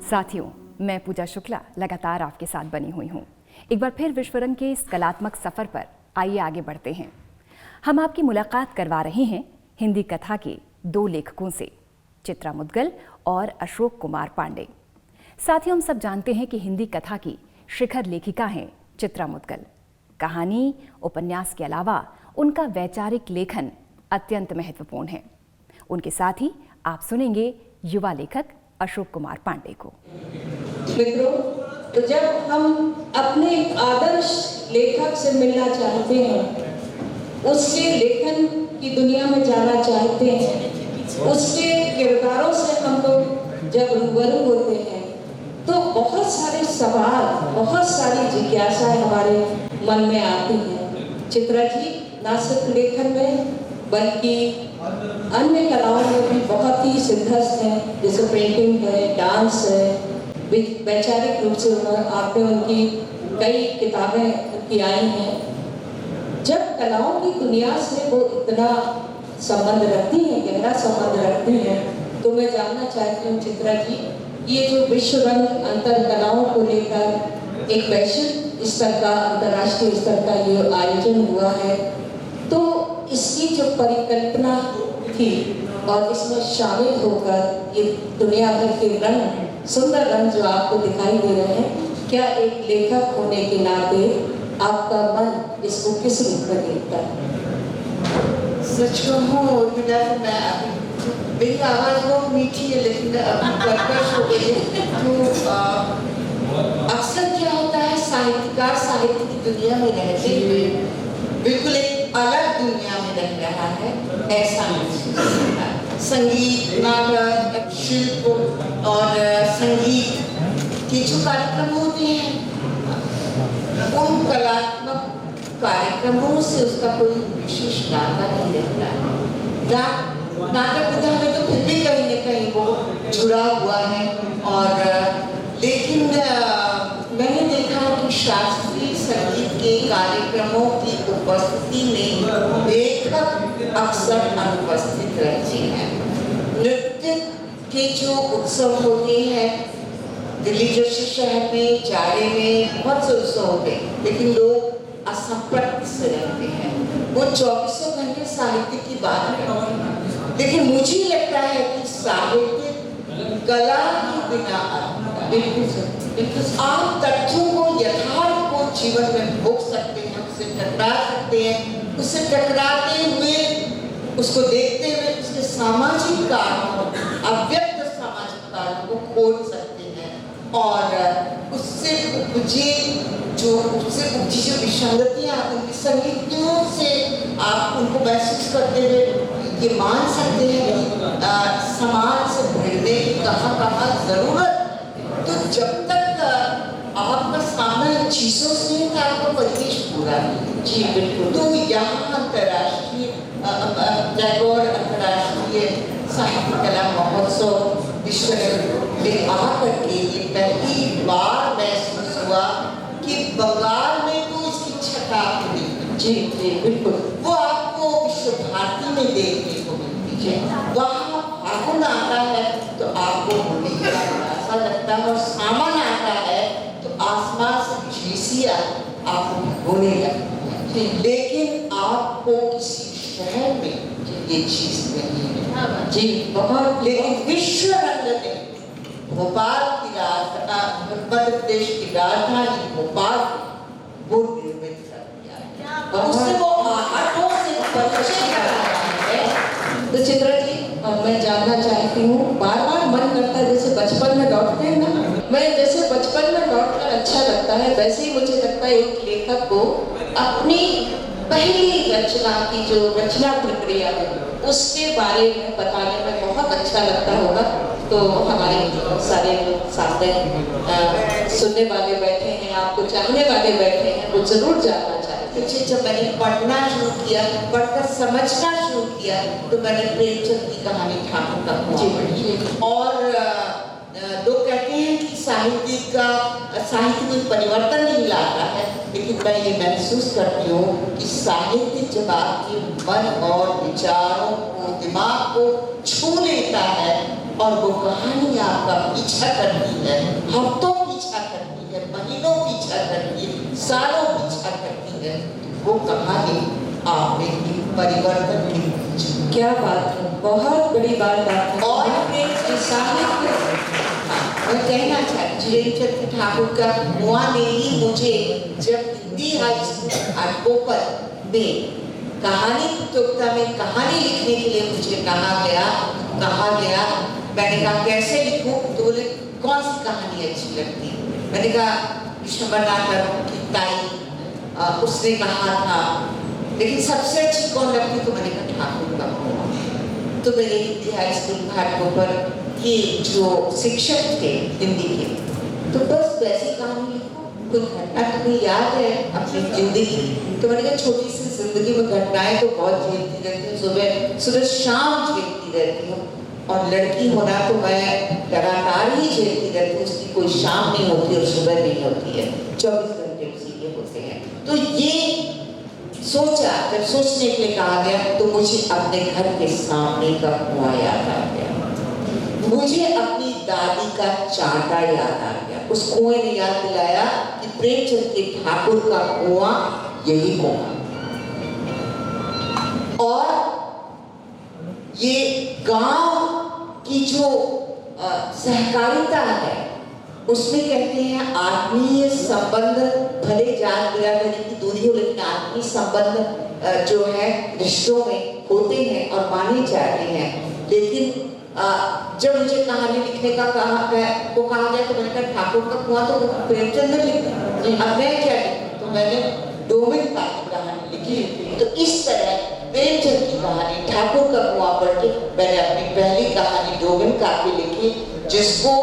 साथियों, मैं पूजा शुक्ला लगातार आपके साथ बनी हुई हूँ। एक बार फिर विश्वरंग के इस कलात्मक सफर पर आइए आगे बढ़ते हैं। हम आपकी मुलाकात करवा रहे हैं हिंदी कथा के दो लेखकों से, चित्रा मुद्गल और अशोक कुमार पांडे। साथियों, हम सब जानते हैं कि हिंदी कथा की शिखर लेखिका हैं चित्रा मुद्गल। कहानी, उपन्यास के अलावा उनका वैचारिक लेखन अत्यंत महत्वपूर्ण है। उनके साथ ही आप सुनेंगे युवा लेखक अशोक कुमार पांडे को। मित्रों, तो जब हम अपने आदर्श लेखक से मिलना चाहते हैं, उसके लेखन की दुनिया में जाना चाहते हैं, उसके किरदारों से हम लोग जब रूबरू होते हैं तो बहुत सारे सवाल, बहुत सारी जिज्ञासाएं हमारे मन में आती हैं। चित्रा जी न सिर्फ लेखन में बल्कि अन्य कलाओं में भी बहुत ही सिद्धस्त हैं, जैसे पेंटिंग है, डांस है। वैचारिक रूप से आपने उनकी कई किताबें उनकी आई हैं। जब कलाओं की दुनिया से वो इतना संबंध रखती हैं, गहरा संबंध रखती हैं, तो मैं जानना चाहती हूँ चित्रा जी, ये जो विश्वरंग अंतर कलाओं को लेकर एक वैश्विक स्तर का, अंतर्राष्ट्रीय स्तर का ये आयोजन हुआ है, तो इसकी जो परिकल्पना थी और इसमें शामिल होकर ये दुनिया भर के रंग, सुंदर रंग जो आपको दिखाई दे रहे हैं, क्या एक लेखक होने के नाते आपका मन इसको किस रूप में देखता है? सच कहूँ मैं मेरी आवाज़ बहुत मीठी है, लेकिन कर्कश हो गई है। तो अक्सर क्या होता है, साहित्यकार साहित्य की दुनिया में रहते हुए बिल्कुल एक अलग दुनिया में रह रहा है, ऐसा महसूस होता है। संगीत, नाटक, शिल्प और संगीत के जो कार्यक्रम होते हैं, उन कलात्मक कार्यक्रमों से उसका कोई विशेष नाता नहीं रहता है। नाटक विधा में तो फिर भी कहीं न कहीं वो जुड़ा हुआ है। और लेकिन मैंने देखा कि शास्त्रीय संगीत के कार्यक्रमों की उपस्थिति में लेखक अक्सर अनुपस्थित रहते हैं। नृत्य के जो उत्सव होते हैं, दिल्ली जैसे शहर में, जाड़े में बहुत से उत्सव होते हैं, लेकिन लोग असंपर्क से रहते हैं। वो 24 घंटे साहित्य की बात है, लेकिन मुझे लगता है कि साहित्य कला के बिना आप तथ्यों को, यथार्थ को जीवन में भोग सकते हैं, उससे टकरा सकते हैं, उससे टकराते हुए, उसको देखते हुए उसके सामाजिक कारणों, अव्यक्त सामाजिक कारणों को खोज सकते हैं और उससे उपजी जो विसंगतियाँ, उनकी संगीतियों से आप उनको महसूस करते हुए ये मान सकते हैं कि समाज से भिड़ने की कहाँ ज़रूरत। तो जब तक आपका सामने चीज़ों से तो आपका परिवेश पूरा नहीं। जी बिल्कुल। तो यहाँ अंतर्राष्ट्रीय टैगोर अंतर्राष्ट्रीय साहित्य कला महोत्सव विश्वरंग में आकर के ये पहली बार महसूस हुआ कि बंगाल में तो इसकी छटा हुई। जी जी बिल्कुल। वो आपको विश्व भारती में देखने को मिलती है। वहाँ फागुन आता है तो आपको होली का ऐसा लगता है, और सावन आता है तो आसमान से झीसियाँ आपको होने लगती है। लेकिन आपको किसी शहर में ये चीज़ नहीं है। जी बहुत। लेकिन विश्वरंग में भोपाल की राजधानी, मध्य प्रदेश की राजधानी भोपाल वो निर्मित कर दिया, उससे वो हाथों से परिचय कराना है। तो चित्रा जी, मैं जानना चाहती हूँ, बार बार मन करता है जैसे बचपन में लौटते हैं ना, मैं जैसे बचपन में लौटकर अच्छा लगता है, वैसे ही मुझे लगता है एक लेखक को अपनी पहली रचना की जो रचना प्रक्रिया है उसके बारे में बताने में बहुत अच्छा लगता होगा। तो हमारे सारे लोग सामने सुनने वाले बैठे हैं, आपको चाहने वाले बैठे हैं, वो जरूर जानना चाहते हैं। जब मैंने पढ़ना शुरू किया, पढ़कर समझना शुरू किया, तो मैंने प्रेमचंद की कहानी ठाकुर का पढ़ी। और लोग कहते हैं कि साहित्य में परिवर्तन नहीं लाता है, लेकिन मैं ये महसूस करती हूँ कि साहित्य जब आपके मन और विचारों को, दिमाग को छू लेता है और वो कहानी आपका पीछा करती है, हफ्तों पीछा करती है, महीनों पीछा करती है, सालों पीछा करती है, वो कहानी आप में भी परिवर्तन नहीं। क्या बात है, बहुत बड़ी बात है। और साहित्य मैं कहना चाहती प्रेमचंद ठाकुर का हुआ ने ही मुझे जब हिंदी हाई स्कूल घाटकोपर में कहानी प्रतियोगिता में कहानी लिखने के लिए मुझे कहा गया, मैंने कहा कैसे लिखूं, तो बोले कौन सी कहानी अच्छी लगती है। मैंने कहा विश्वनाथ की ताई, उसने कहा था, लेकिन सबसे अच्छी कौन लगती, तो मैंने कहा ठाकुर का हुआ। तो मेरे हिंदी हाई स्कूल घाटकोपर के जो शिक्षक थे हिंदी के, तो बस वैसी कहानी लिखो, कोई घटना तुम्हें याद है अपनी जिंदगी, तो मैंने कहा छोटी सी जिंदगी में घटनाएं तो बहुत झेलती रहती हूँ, सुबह शाम झेलती रहती हूँ, और लड़की होना तो मैं लगातार ही झेलती रहती हूँ, उसकी कोई शाम नहीं होती और सुबह नहीं होती है, 24 घंटे उसी के होते हैं। तो ये सोचा, जब सोचने के लिए कहा गया तो मुझे अपने घर के सामने का कुआं याद आ गया, मुझे अपनी दादी का चांटा याद आ गया। उस कुएं ने याद दिलाया कि प्रेमचंद के ठाकुर का कुआं यही कुआं, और ये गांव की जो सहकारिता है उसमें कहते हैं आत्मीय संबंध, भले जात बिरादरी की दूरी हो लेकिन आत्मीय संबंध जो है रिश्तों में होते हैं और माने जाते हैं। लेकिन जब मुझे कहानी लिखने का कहा गया तो मैंने कहा ठाकुर का कुआं तो प्रेमचंद ने लिखा, अब मैं क्या लिखूं, तो मैंने डोमिन का कहानी लिखी। तो इस तरह प्रेमचंद की कहानी ठाकुर का कुआं पढ़ के मैंने अपनी पहली कहानी डोमिन का की लिखी, जिसको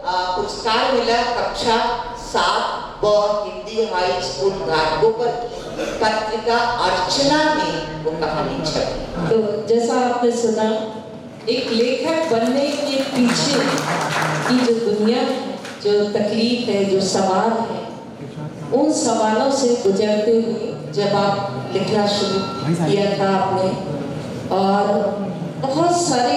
पुरस्कार मिला कक्षा 7 हिंदी हाई स्कूल घाटकोपर की पत्रिका अर्चना में वो कहानी छपी। तो जैसा आपने सुना, एक लेखक बनने के पीछे की जो दुनिया, जो तकलीफ है, जो सवाल है, उन सवालों से गुजरते हुए जब आप लिखना शुरू किया था आपने, और बहुत सारे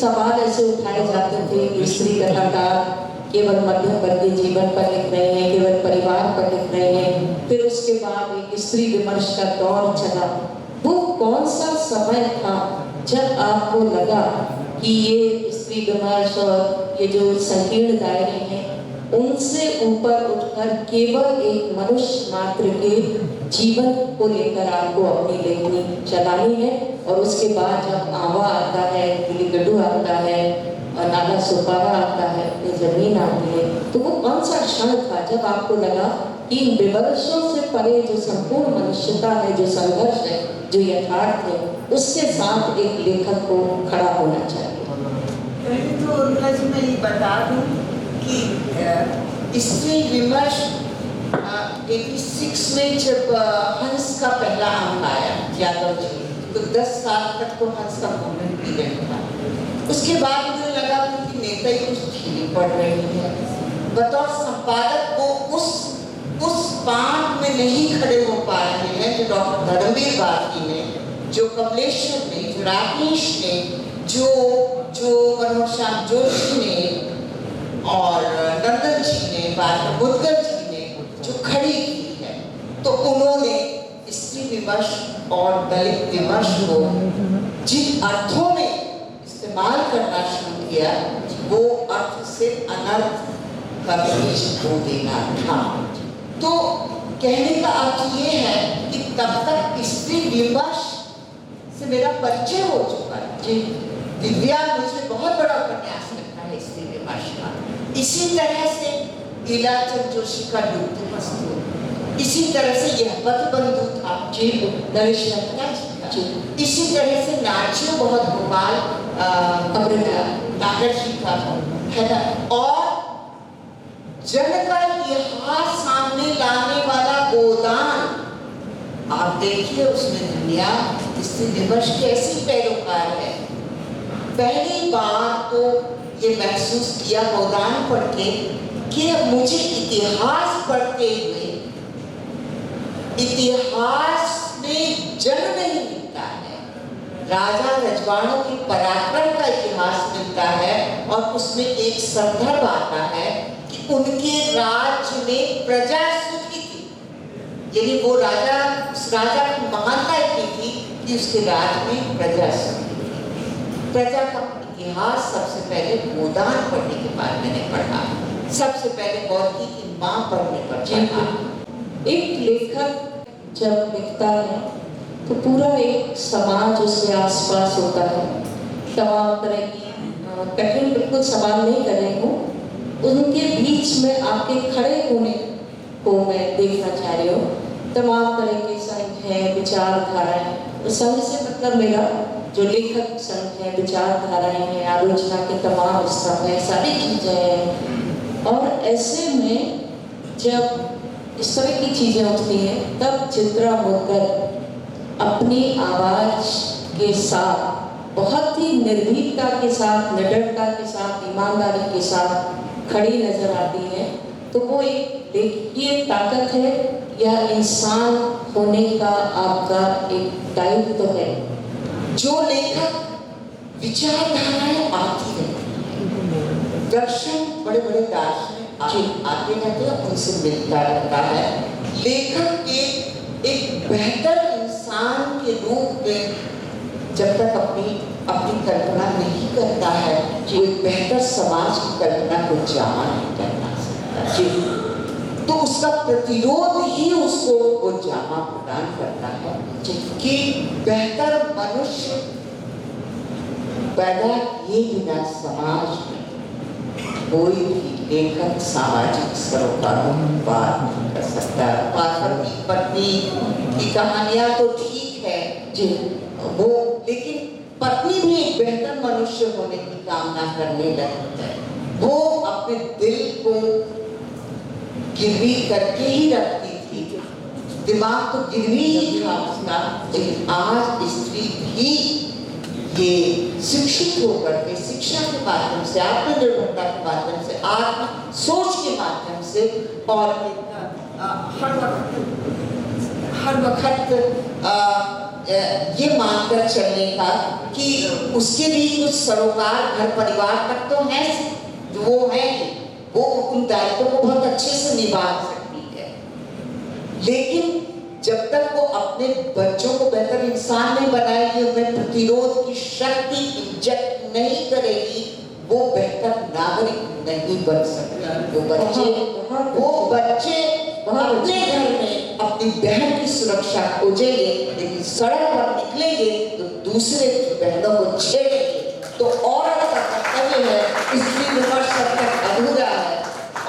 सवाल ऐसे उठाए जाते थे कि स्त्री कथाकार केवल मध्यम वर्गीय जीवन पर लिख रहे हैं, केवल परिवार पर लिख रहे हैं, फिर उसके बाद एक स्त्री विमर्श का दौर चला। वो कौन सा समय था जब आपको लगा कि ये स्त्री विमर्श और ये जो संकीर्ण दायरे हैं उनसे ऊपर उठकर केवल एक मनुष्य मात्र के जीवन को लेकर आपको अपनी लेखनी चलानी है? और उसके बाद जब आवा आता है, गिलीगड्डू आता है और नाला सुपारा आता है, ये जमीन आती है, तो वो कौन सा क्षण था जब आपको लगा कि इन विमर्शों से परे जो संपूर्ण मनुष्यता है, जो संघर्ष है, जो यथार्थ है, उसके साथ एक लेखक को खड़ा होना चाहिए? पहले तो उनका जी मैं ये बता दूं कि स्त्री विमर्श 86 में जब हंस का पहला अंक आया यादव जी, तो 10 साल तक तो हंस का मूवमेंट इवेंट था। उसके बाद मुझे लगा कि नेता ही कुछ ढीली पड़ रही है, बतौर संपादक वो उस पाठ में नहीं खड़े हो पा रहे हैं जो डॉक्टर धर्मवीर भारती ने, जो कमलेश्वर ने, जो राकेश ने, जो मनोहर श्याम जोशी ने और नंदन जी ने, मुदगल जी ने जो खड़ी की है, तो उन्होंने स्त्री विमर्श और दलित विमर्श को जिन अर्थों में इस्तेमाल करना शुरू किया, वो अर्थ से अनर्थ का बीज बो देना था। तो कहने का अर्थ ये है कि तब तक स्त्री विमर्श से मेरा परिचय हो चुका है। जी, दिव्या मुझे बहुत बड़ा उपन्यास लगता है स्त्री विमर्श का। इसी तरह से लीलाचंद जोशी का डूबते मस्तूर, इसी तरह से यह पथबंधु था जी नरेश मेहता जी, इसी तरह से नाचियो बहुत गोपाल नागर जी का है ना, और जन का इतिहास सामने लाने वाला गोदान आप देखिए, उसमें दुनिया स्त्री विमर्श कैसी पैरोकार है। पहली बार तो ये महसूस किया गोदान पढ़ के कि मुझे इतिहास पढ़ते हुए इतिहास में जन्म नहीं मिलता है, राजा रजवाड़ों की पराक्रम का इतिहास मिलता है और उसमें एक संदर्भ आता है कि उनके राज्य में प्रजा सुखी थी। यानी वो राजा, उस राजा की महानता इतनी थी कि उसके राज्य में प्रजा सुखी थी। प्रजा का इतिहास सबसे पहले गोदान पढ़ने के बाद मैंने पढ़ा, सबसे पहले गौर की कि माँ पढ़ने पर पढ़ा। एक लेखक जब लिखता है तो पूरा एक समाज उसके आसपास होता है। तमाम तरह की कठिन बिल्कुल सवाल नहीं कर रही हूँ, उनके बीच में आपके खड़े होने को मैं देखना चाह रही हूँ। तमाम तरह के संघ हैं, विचारधाराएं। संघ से मतलब मेरा जो लेखक संघ है, विचारधाराएं हैं, आलोचना के तमाम स्तंभ हैं, सारी चीजें हैं। और ऐसे में जब इस तरह की चीजें उठती हैं तब चित्रा मुद्गल अपनी आवाज के साथ बहुत ही निर्भीकता के साथ, निडरता के साथ, ईमानदारी के साथ खड़ी नजर आती है। तो वो एक देखिए ताकत है या इंसान होने का आपका एक दायित्व तो है। जो लेखक विचारधाराएं आती है, दर्शन, बड़े बड़े दार्शनिक आते रहते हैं, उनसे मिलता रहता है। लेखक के एक बेहतर इंसान के रूप में जब तक अपनी कल्पना नहीं करता है, वो एक बेहतर समाज की कल्पना को जामा नहीं करना सकता जी। तो उसका प्रतिरोध ही उसको वो जामा प्रदान करता है कि बेहतर मनुष्य पैदा किए बिना समाज में कोई भी लेखक सामाजिक सरोकारों की बात नहीं कर सकता। पार्वती पत्नी की कहानियां तो ठीक है जी, वो लेकिन पत्नी भी एक बेहतर मनुष्य होने की कामना करने लगती है। वो अपने दिल को गिरवी करके ही रखती थी, दिमाग तो गिरवी ही था उसका। लेकिन आज स्त्री भी ये शिक्षित होकर के, शिक्षा के माध्यम से, आत्मनिर्भरता के माध्यम से, आत्म सोच के माध्यम से और हर वक्त ये मानकर चलने का कि उसके भी कुछ सरोकार घर परिवार तक तो है, जो वो है, वो उन दायित्वों को बहुत अच्छे से निभा सकती है। लेकिन जब तक वो अपने बच्चों को बेहतर इंसान नहीं बनाएगी, उनमें प्रतिरोध की शक्ति इंजेक्ट नहीं करेगी, वो बेहतर नागरिक नहीं बन सकती। वो बच्चे अपने घर में अपनी बहन की सुरक्षा खोजेंगे, लेकिन सड़क पर निकलेंगे तो दूसरे बहनों को छेड़ेंगे। तो औरत का कर्तव्य है, स्त्री विमर्श सब तक अधूरा है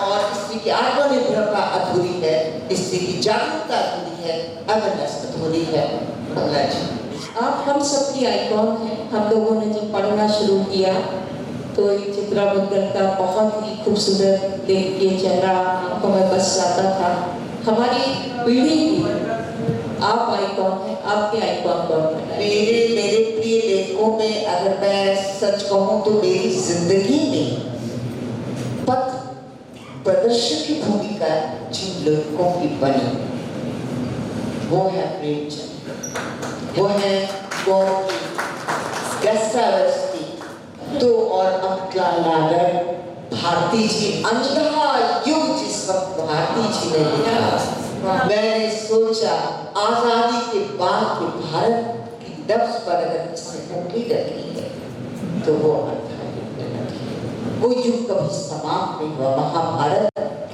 और स्त्री की आत्मनिर्भरता अधूरी है, स्त्री की जागरूकता अधूरी है, अवेयरनेस अधूरी है। आप हम सबकी आइकॉन हैं। हम लोगों ने जब पढ़ना शुरू किया तो एक चित्रा मुद्गल का बहुत ही खूबसूरत देख के चेहरा आंखों में बस जाता था। हमारी पीढ़ी की आप आइकॉन हैं, आपके आइकॉन कौन है? मेरे प्रिय लेखकों में अगर मैं सच कहूँ तो मेरी जिंदगी में पथ प्रदर्शक की भूमिका जिन लेखकों की बनी वो है प्रेमचंद, वो है गौरी, तो और अमला लागर, भारती जी, अंधा युग जिस वक्त भारती जी ने लिखा, मैंने सोचा आजादी के बाद के भारत की नब्ज पर अगर किसने उंगली रखी है तो वो अंधा युग है। वो युग कभी समाप्त नहीं हुआ, महाभारत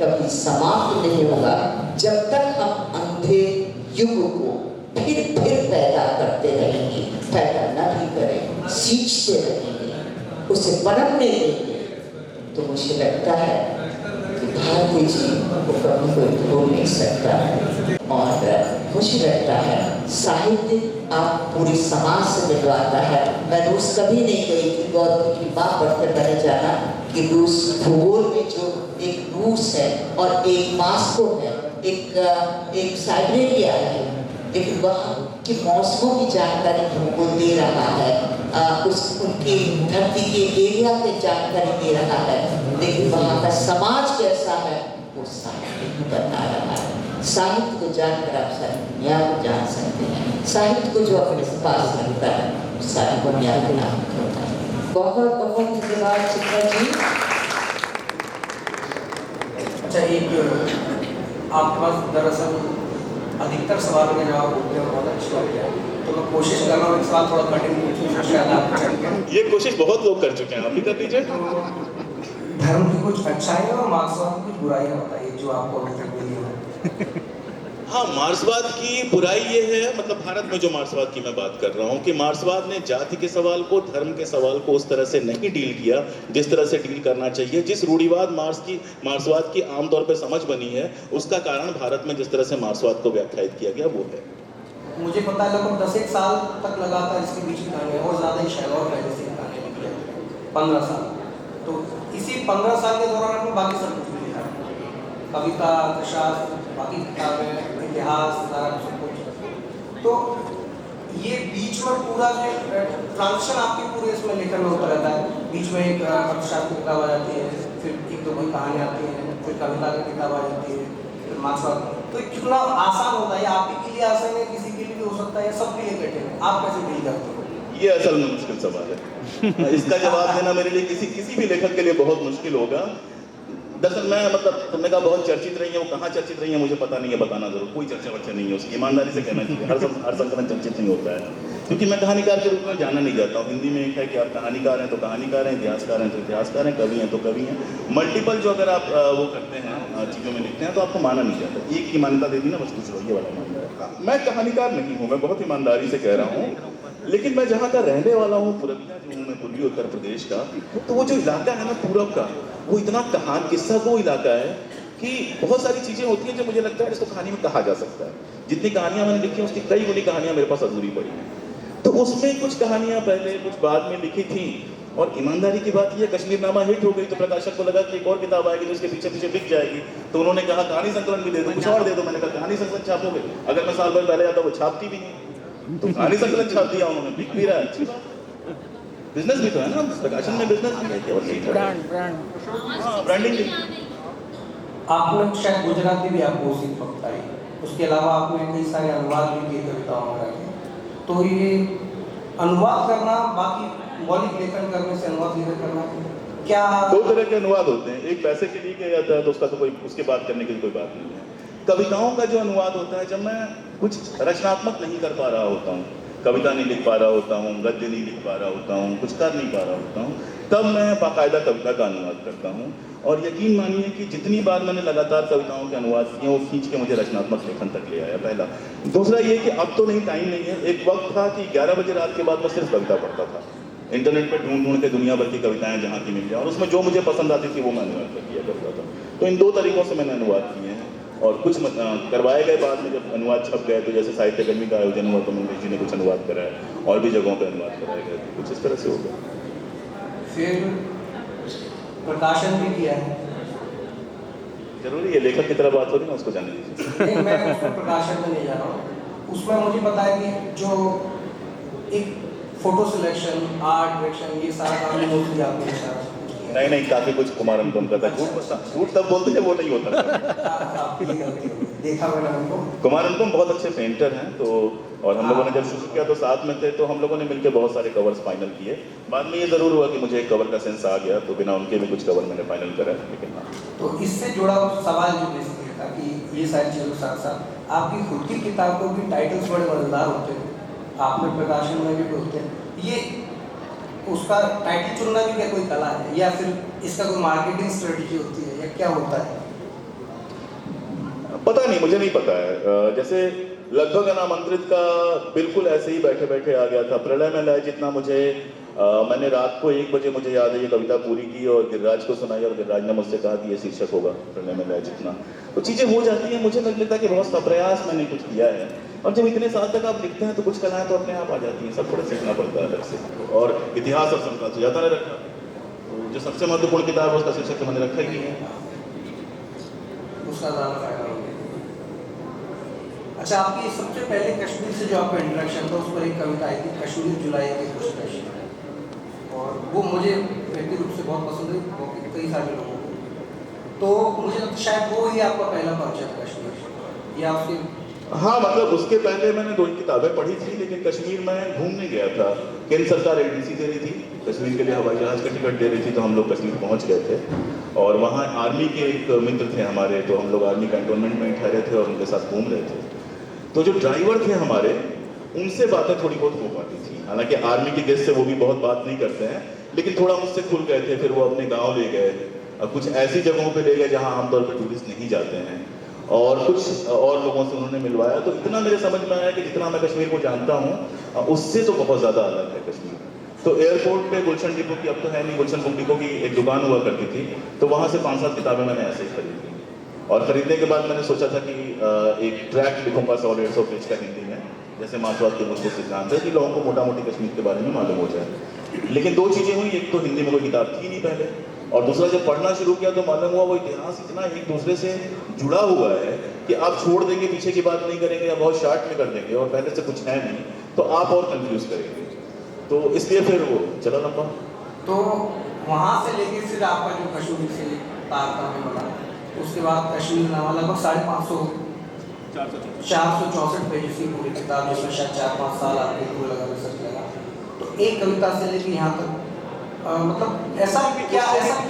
कभी समाप्त नहीं होगा जब तक हम अंधे युग को फिर पैदा करते रहेंगे, पैदा न भी करें, सींचते रहेंगे, उसे पनपने देंगे। तो मुझे लगता है कि भारती जी को कभी कोई भूल नहीं सकता है। और मुझे लगता है साहित्य आप पूरी समाज से मिलवाता है। मैं रूस कभी नहीं गई थी, गौरव की माँ पढ़ते पढ़े जाना कि रूस भूगोल में जो एक रूस है और एक मास्को है, एक साइबेरिया है, लेकिन वहाँ की मौसमों की जानकारी भूगोल दे रहा है, उनकी धरती के एरिया की जानकारी दे रहा है, लेकिन वहाँ का समाज कैसा है वो साहित्य बता रहा है। साहित्य को जानकर आप सारी दुनिया को जान सकते हैं। साहित्य को जो अपने पास रखता है सारी बुनियाद नाम करता है। बहुत बहुत धन्यवाद चित्रा जी। अच्छा, आपके पास दरअसल अधिकतर सवालों के जवाब होते हैं, बहुत अच्छी बात है। तो मैं कोशिश कर रहा हूँ एक सवाल थोड़ा कठिन पूछूं, शायद आप कर सकें। ये कोशिश बहुत लोग कर चुके हैं, आप भी कर लीजिए। धर्म की कुछ अच्छाइयाँ और मार्क्सवाद की कुछ बुराइयाँ बताइए जो आपको अभी तक मिली हो। हाँ, मार्क्सवाद की बुराई ये है, मतलब भारत में जो मार्क्सवाद की मैं बात कर रहा हूँ, कि मार्क्सवाद ने जाति के सवाल को, धर्म के सवाल को उस तरह से नहीं डील किया जिस तरह से डील करना चाहिए। जिस रूढ़िवाद मार्क्सवाद की आमतौर पर समझ बनी है, उसका कारण भारत में जिस तरह से मार्क्सवाद को व्याख्यायित किया गया वो है। मुझे पता है लगभग 10 साल तक लगातार इसके बीच की कहानी और ज़्यादा ही शायद और पहले से कहानी निकले 15 साल। तो इसी 15 साल के दौरान आपने बाकी सब कुछ भी लिखा, कविता, अर्थशास्त्र, बाकी किताबें, इतिहास, सारा सब कुछ। तो ये बीच में पूरा जो ट्रांजिशन आपके पूरे इसमें लेखन में होता रहता है। बीच में एक अर्थशास्त्र की किताब आ जाती है, फिर एक दो कोई कहानी आती है, फिर कविता की किताब आ जाती है, फिर मार्क्सवाद। तो कितना आसान होता है, आप के लिए आसान है, किसी के लिए भी हो सकता है, सबके लिए कठिन है। आप कैसे डील करते हो? ये असल में मुश्किल सवाल है। इसका जवाब देना मेरे लिए किसी भी लेखक के लिए बहुत मुश्किल होगा। दरअसल मैं, मतलब तुमने कहा बहुत चर्चित रही है, वो कहाँ चर्चित रही है मुझे पता नहीं है, बताना जरूर। कोई चर्चा वर्चा नहीं है उसकी, ईमानदारी से कहना चाहिए। हर संकलन चर्चित नहीं होता है, क्योंकि मैं कहानीकार के रूप में जाना नहीं जाता हूँ। हिंदी में एक है कि आप कहानीकार हैं तो कहानीकार हैं, इतिहासकार हैं तो इतिहासकार हैं, कवि हैं तो कवि हैं। मल्टीपल जो अगर आप वो करते हैं, चीज़ों में लिखते हैं, तो आपको माना नहीं जाता। एक की मान्यता दे दी ना, बस कुछ ये वाला मानता है। मैं कहानीकार नहीं हूँ, मैं बहुत ईमानदारी से कह रहा हूँ। लेकिन मैं जहाँ का रहने वाला हूँ, पूरबिया जो हूँ मैं, पूर्वी उत्तर प्रदेश का, तो वो जो इलाका है ना पूरब का, वो इतना किस्सा को इलाका है कि बहुत सारी चीज़ें होती हैं जो मुझे लगता है इसको कहानी में कहा जा सकता है। जितनी कहानियाँ मैंने लिखी हैं उसकी कई गुनी कहानियाँ मेरे पास अधूरी पड़ी हैं। तो उसमें कुछ कहानियाँ पहले कुछ बाद में लिखी थी। और ईमानदारी की बात यह, कश्मीरनामा हिट हो गई तो प्रकाशक को लगा कि एक और किताब आएगी तो उसके पीछे पीछे बिक जाएगी। तो उन्होंने कहा कहानी संकलन भी दे दो, कुछ और दे दो। मैंने कहा कहानी संकलन छापोगे? अगर मैं साल भर पहले आता वो छापती भी नहीं, तो कहानी संकलन छाप दिया उन्होंने, बिक भी रहा है। अच्छी बात, बिजनेस भी तो है ना, प्रकाशन में बिजनेस भी है, केवल ब्रांडिंग। आपने शायद गुजराती भी आपको उसी वक्त आई, उसके अलावा आपने कई सारे अनुवाद भी किए कविताओं वगैरह के। तो ये अनुवाद करना, बाकी मौलिक लेखन करने से अनुवाद लेखन करना क्या? दो तरह के अनुवाद होते हैं, एक पैसे के लिए किया जाता है तो उसका तो कोई, उसके बात करने की कोई बात नहीं है। कविताओं का जो अनुवाद होता है, जब मैं कुछ रचनात्मक नहीं कर पा रहा होता हूँ, कविता नहीं लिख पा रहा होता हूँ, गद्य नहीं लिख पा रहा होता हूँ, कुछ कर नहीं पा रहा होता हूँ, तब मैं बाकायदा कविता का अनुवाद करता हूँ। और यकीन मानिए कि जितनी बार मैंने लगातार कविताओं के अनुवाद किए, वो खींच के मुझे रचनात्मक लेखन तक ले आया, पहला। दूसरा ये कि अब तो नहीं, टाइम नहीं है। एक वक्त था कि 11 बजे रात के बाद मैं सिर्फ कविता पढ़ता था, इंटरनेट पर ढूंढ के दुनिया भर की कविताएं जहाँ की मिल जाए, और उसमें जो मुझे पसंद आती थी वो मैं अनुवाद कर दिया करता था। तो इन दो तरीकों से मैंने अनुवाद किए हैं। और कुछ करवाए गए बाद में, जब अनुवाद छप गए, तो जैसे साहित्य अकादमी का आयोजन हुआ तो मंगेश जी ने कुछ अनुवाद कराया, और भी जगहों पर अनुवाद कराए गए, कुछ इस तरह से हो गया। फिर प्रकाशन भी किया है। जरूरी है, लेखक की तरह बात हो रही है, उसको जाने दीजिए। नहीं, मैं उसमें प्रकाशन में नहीं जा रहा हूँ। उसमें मुझे पता है कि जो एक फोटो सिलेक्शन, आर्ट डायरेक्शन, ये सारा काम मोस्टली आपने सारा नहीं, काफी कुछ कुमार अनुपम का था। झूठ तब बोलते थे, वो नहीं होता। देखा मैंने उनको। कुमार अनुपम बहुत अच्छे पेंटर हैं, तो और हम लोगों ने जब शुरू किया तो साथ में थे, तो हम लोगों ने मिलकर बहुत सारे कवर्स फाइनल किए। बाद में ये जरूर हुआ कि मुझे एक कवर का सेंस आ गया, तो बिना उनके भी कुछ कवर मैंने फाइनल करा। लेकिन हाँ, तो इससे जुड़ा सवाल जो बेसिकली था कि ये सारी चीज़ों के साथ साथ आपकी खुद की किताब को भी टाइटल्स बड़े मजेदार होते हैं, आपने प्रकाशन में भी होते हैं। ये उसका टाइटल चुनना भी क्या कोई कला है, या फिर इसका कोई मार्केटिंग स्ट्रेटजी होती है, या क्या होता है? पता नहीं, मुझे नहीं पता है। जैसे लगभग अनामंत्रित का बिल्कुल ऐसे ही बैठे बैठे आ गया था। प्रलय में लय जितना मुझे मैंने रात को 1 बजे, मुझे याद है, ये कविता पूरी की और गिरिराज को सुनाई, और गिरिराज ने मुझसे कहा कि ये शीर्षक होगा प्रलय में लय जितना। तो चीज़ें हो जाती हैं। मुझे लगता है कि बहुत सप्रयास मैंने कुछ किया है, और जब इतने साल तक आप लिखते हैं तो कुछ कलाएं तो अपने आप आ जाती हैं। सब थोड़ा सीखना पड़ता है अलग से। और इतिहास और संस्कृत सुजाता ने रखा, तो जो सबसे महत्वपूर्ण किताब है उसका शीर्षक तो मैंने रखा ही नहीं है, उसका ज़्यादा फायदा हो गया। अच्छा, आपकी सबसे पहले कश्मीर से जो आपका इंट्रोडक्शन था, उस पर एक कविता आई थी, कश्मीर जुलाई के कुछ कश्मीर, और वो मुझे व्यक्तिगत रूप से बहुत पसंद है, कई सारे लोगों को। तो मुझे लगता है शायद वो ही आपका पहला परिचय था कश्मीर, या उसके? हाँ, मतलब उसके पहले मैंने 2 किताबें पढ़ी थी, लेकिन कश्मीर में घूमने गया था केंद्र सरकार एलटीसी दे रही थी, कश्मीर के लिए हवाई जहाज़ का टिकट दे रही थी, तो हम लोग कश्मीर पहुंच गए थे। और वहाँ आर्मी के एक मित्र थे हमारे, तो हम लोग आर्मी कैंटोनमेंट में ठहरे थे और उनके साथ घूम रहे थे। तो जो ड्राइवर थे हमारे, उनसे बातें थोड़ी बहुत हो पाती थी। हालांकि आर्मी के गेस्ट से वो भी बहुत बात नहीं करते हैं, लेकिन थोड़ा मुझसे खुल गए थे। फिर वो अपने गाँव ले गए, कुछ ऐसी जगहों पर ले गए जहाँ आमतौर पर टूरिस्ट नहीं जाते हैं, और कुछ और लोगों से उन्होंने मिलवाया। तो इतना मेरे समझ में आया कि जितना मैं कश्मीर को जानता हूँ उससे तो बहुत ज़्यादा अलग है कश्मीर। तो एयरपोर्ट पे गुलशन डिपो की, अब तो है नहीं, गुलशन बुक डिपो की एक दुकान हुआ करती थी, तो वहाँ से 5-7 किताबें मैंने ऐसे ही खरीदी। और ख़रीदने के बाद मैंने सोचा था कि एक ट्रैक लिखूंगा 100-150 पेज का हिंदी में, जैसे मार्क्सवाद के मुझको सिद्धांत है, कि लोगों को मोटा मोटी कश्मीर के बारे में मालूम हो जाए। लेकिन 2 चीज़ें हुई, एक तो हिंदी में कोई किताब थी नहीं पहले, और दूसरा जब पढ़ना शुरू किया तो मालूम हुआ वो इतिहास इतना एक दूसरे से जुड़ा हुआ है कि आप छोड़ देंगे, पीछे की बात नहीं करेंगे या बहुत शार्ट में कर देंगे और पहले से कुछ है नहीं, तो आप और कंफ्यूज करेंगे। तो इसलिए फिर वो चला लंबा। तो वहाँ से लेके फिर आपका जो कश्मीर से तारतम्य बना, उसके बाद कश्मीर नामा लगभग 464 पेज की पूरी किताब, जिसमें शायद 4-5 साल आपको लगा रिसर्च लगा। तो एक कविता से लेकर यहाँ तक मतलब ऐसा क्या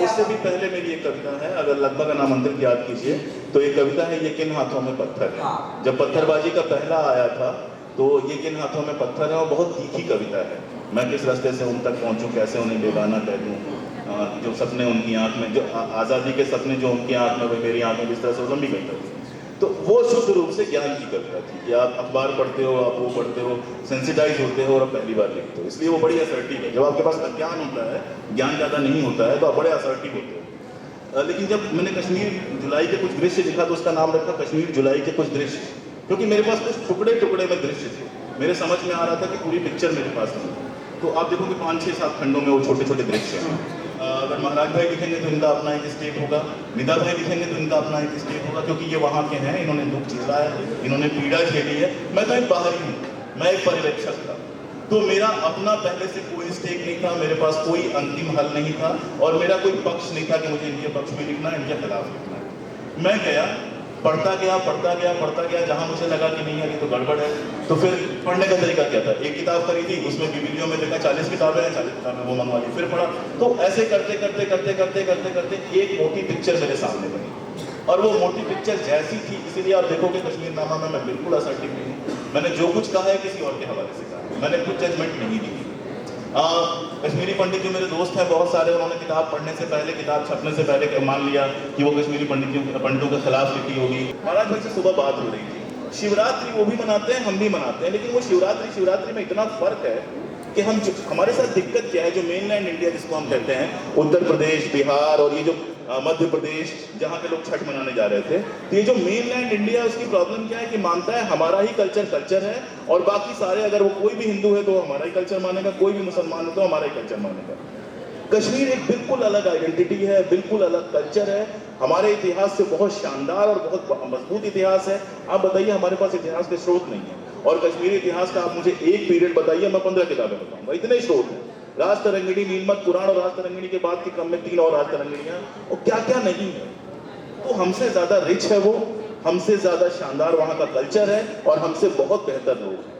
उससे भी पहले मेरी एक कविता है, अगर लगभग नामांतरित याद कीजिए तो एक कविता है, ये किन हाथों में पत्थर है। हाँ। जब पत्थरबाजी का पहला आया था तो ये किन हाथों में पत्थर है, और बहुत तीखी कविता है। मैं किस रास्ते से उन तक पहुंचूं, कैसे उन्हें बेगाना कह दूं, जो सपने उनकी आंख में, जो आज़ादी के सपने जो उनकी आंख में, वो मेरी आंख में जिस तरह से लंबी कविता थी। तो वो शुद्ध रूप से ज्ञान की कविता थी कि आप अखबार पढ़ते हो, आप वो पढ़ते हो, सेंसिटाइज होते हो और आप पहली बार लिखते हो, इसलिए वो बड़ी असर्टिव है। जब आपके पास अज्ञान होता है, ज्ञान ज़्यादा नहीं होता है, तो आप बड़े असर्टिव होते हो। लेकिन जब मैंने कश्मीर जुलाई के कुछ दृश्य लिखा तो उसका नाम रखा कश्मीर जुलाई के कुछ दृश्य, क्योंकि मेरे पास कुछ टुकड़े टुकड़े में दृश्य थे। मेरे समझ में आ रहा था कि पूरी पिक्चर मेरे पास नहीं। तो आप देखोगे 5-6-7 खंडों में वो छोटे छोटे दृश्य हैं। अगर महाराज भाई लिखेंगे तो इनका अपना एक स्टेट होगा, निदा भाई लिखेंगे तो इनका अपना एक स्टेट होगा, क्योंकि ये वहाँ के हैं, इन्होंने दुख झेला है, इन्होंने पीड़ा झेली है। मैं तो एक बाहरी हूँ, मैं एक पर्यवेक्षक था, तो मेरा अपना पहले से कोई स्टेक नहीं था, मेरे पास कोई अंतिम हल नहीं था, और मेरा कोई पक्ष नहीं था कि मुझे इनके पक्ष में लिखना है, इनके खिलाफ लिखना है। मैं गया, पढ़ता गया, जहाँ मुझे लगा कि नहीं यार ये तो गड़बड़ है, तो फिर पढ़ने का तरीका क्या था, एक किताब खरीदी, उसमें बिबिलियो में देखा 40 किताबें हैं, 40 किताबें वो मंगवा ली, फिर पढ़ा। तो ऐसे करते करते एक मोटी पिक्चर मेरे सामने बनी, और वो मोटी पिक्चर जैसी थी, इसीलिए आप देखोगे कश्मीर नामा में मैं बिल्कुल असर्टिव नहीं हूँ। मैंने जो कुछ कहा है किसी और के हवाले से कहा, मैंने कुछ जजमेंट नहीं दी। कश्मीरी पंडित जो मेरे दोस्त हैं बहुत सारे, उन्होंने किताब पढ़ने से पहले, किताब छपने से पहले मान लिया कि वो कश्मीरी पंडितों के खिलाफ लिखी होगी। महाराज भाई से सुबह बात हो रही थी, शिवरात्रि वो भी मनाते हैं, हम भी मनाते हैं, लेकिन वो शिवरात्रि में इतना फर्क है कि हमारे साथ दिक्कत क्या है, जो मेनलैंड इंडिया जिसको हम कहते हैं, उत्तर प्रदेश, बिहार और ये जो मध्य प्रदेश, जहाँ के लोग छठ मनाने जा रहे थे, तो ये जो मेनलैंड इंडिया, उसकी प्रॉब्लम क्या है कि मानता है हमारा ही कल्चर है, और बाकी सारे, अगर वो कोई भी हिंदू है तो हमारा ही कल्चर मानेगा, कोई भी मुसलमान है तो हमारा ही कल्चर मानेगा। कश्मीर एक बिल्कुल अलग आइडेंटिटी है, बिल्कुल अलग कल्चर है, हमारे इतिहास से बहुत शानदार और बहुत मजबूत इतिहास है। आप बताइए, हमारे पास इतिहास के स्रोत नहीं है, और कश्मीरी इतिहास का आप मुझे एक पीरियड बताइए, मैं 15 किताबें बताऊंगा, इतने स्रोत हैं। राज तरंगिणी, नीलमत पुराण और राज तरंगिणी के बाद के क्रम में 3 और राज तरंगिणियां, और क्या क्या नहीं है। तो हमसे ज्यादा रिच है वो, हमसे ज्यादा शानदार वहां का कल्चर है, और हमसे बहुत बेहतर लोग हैं,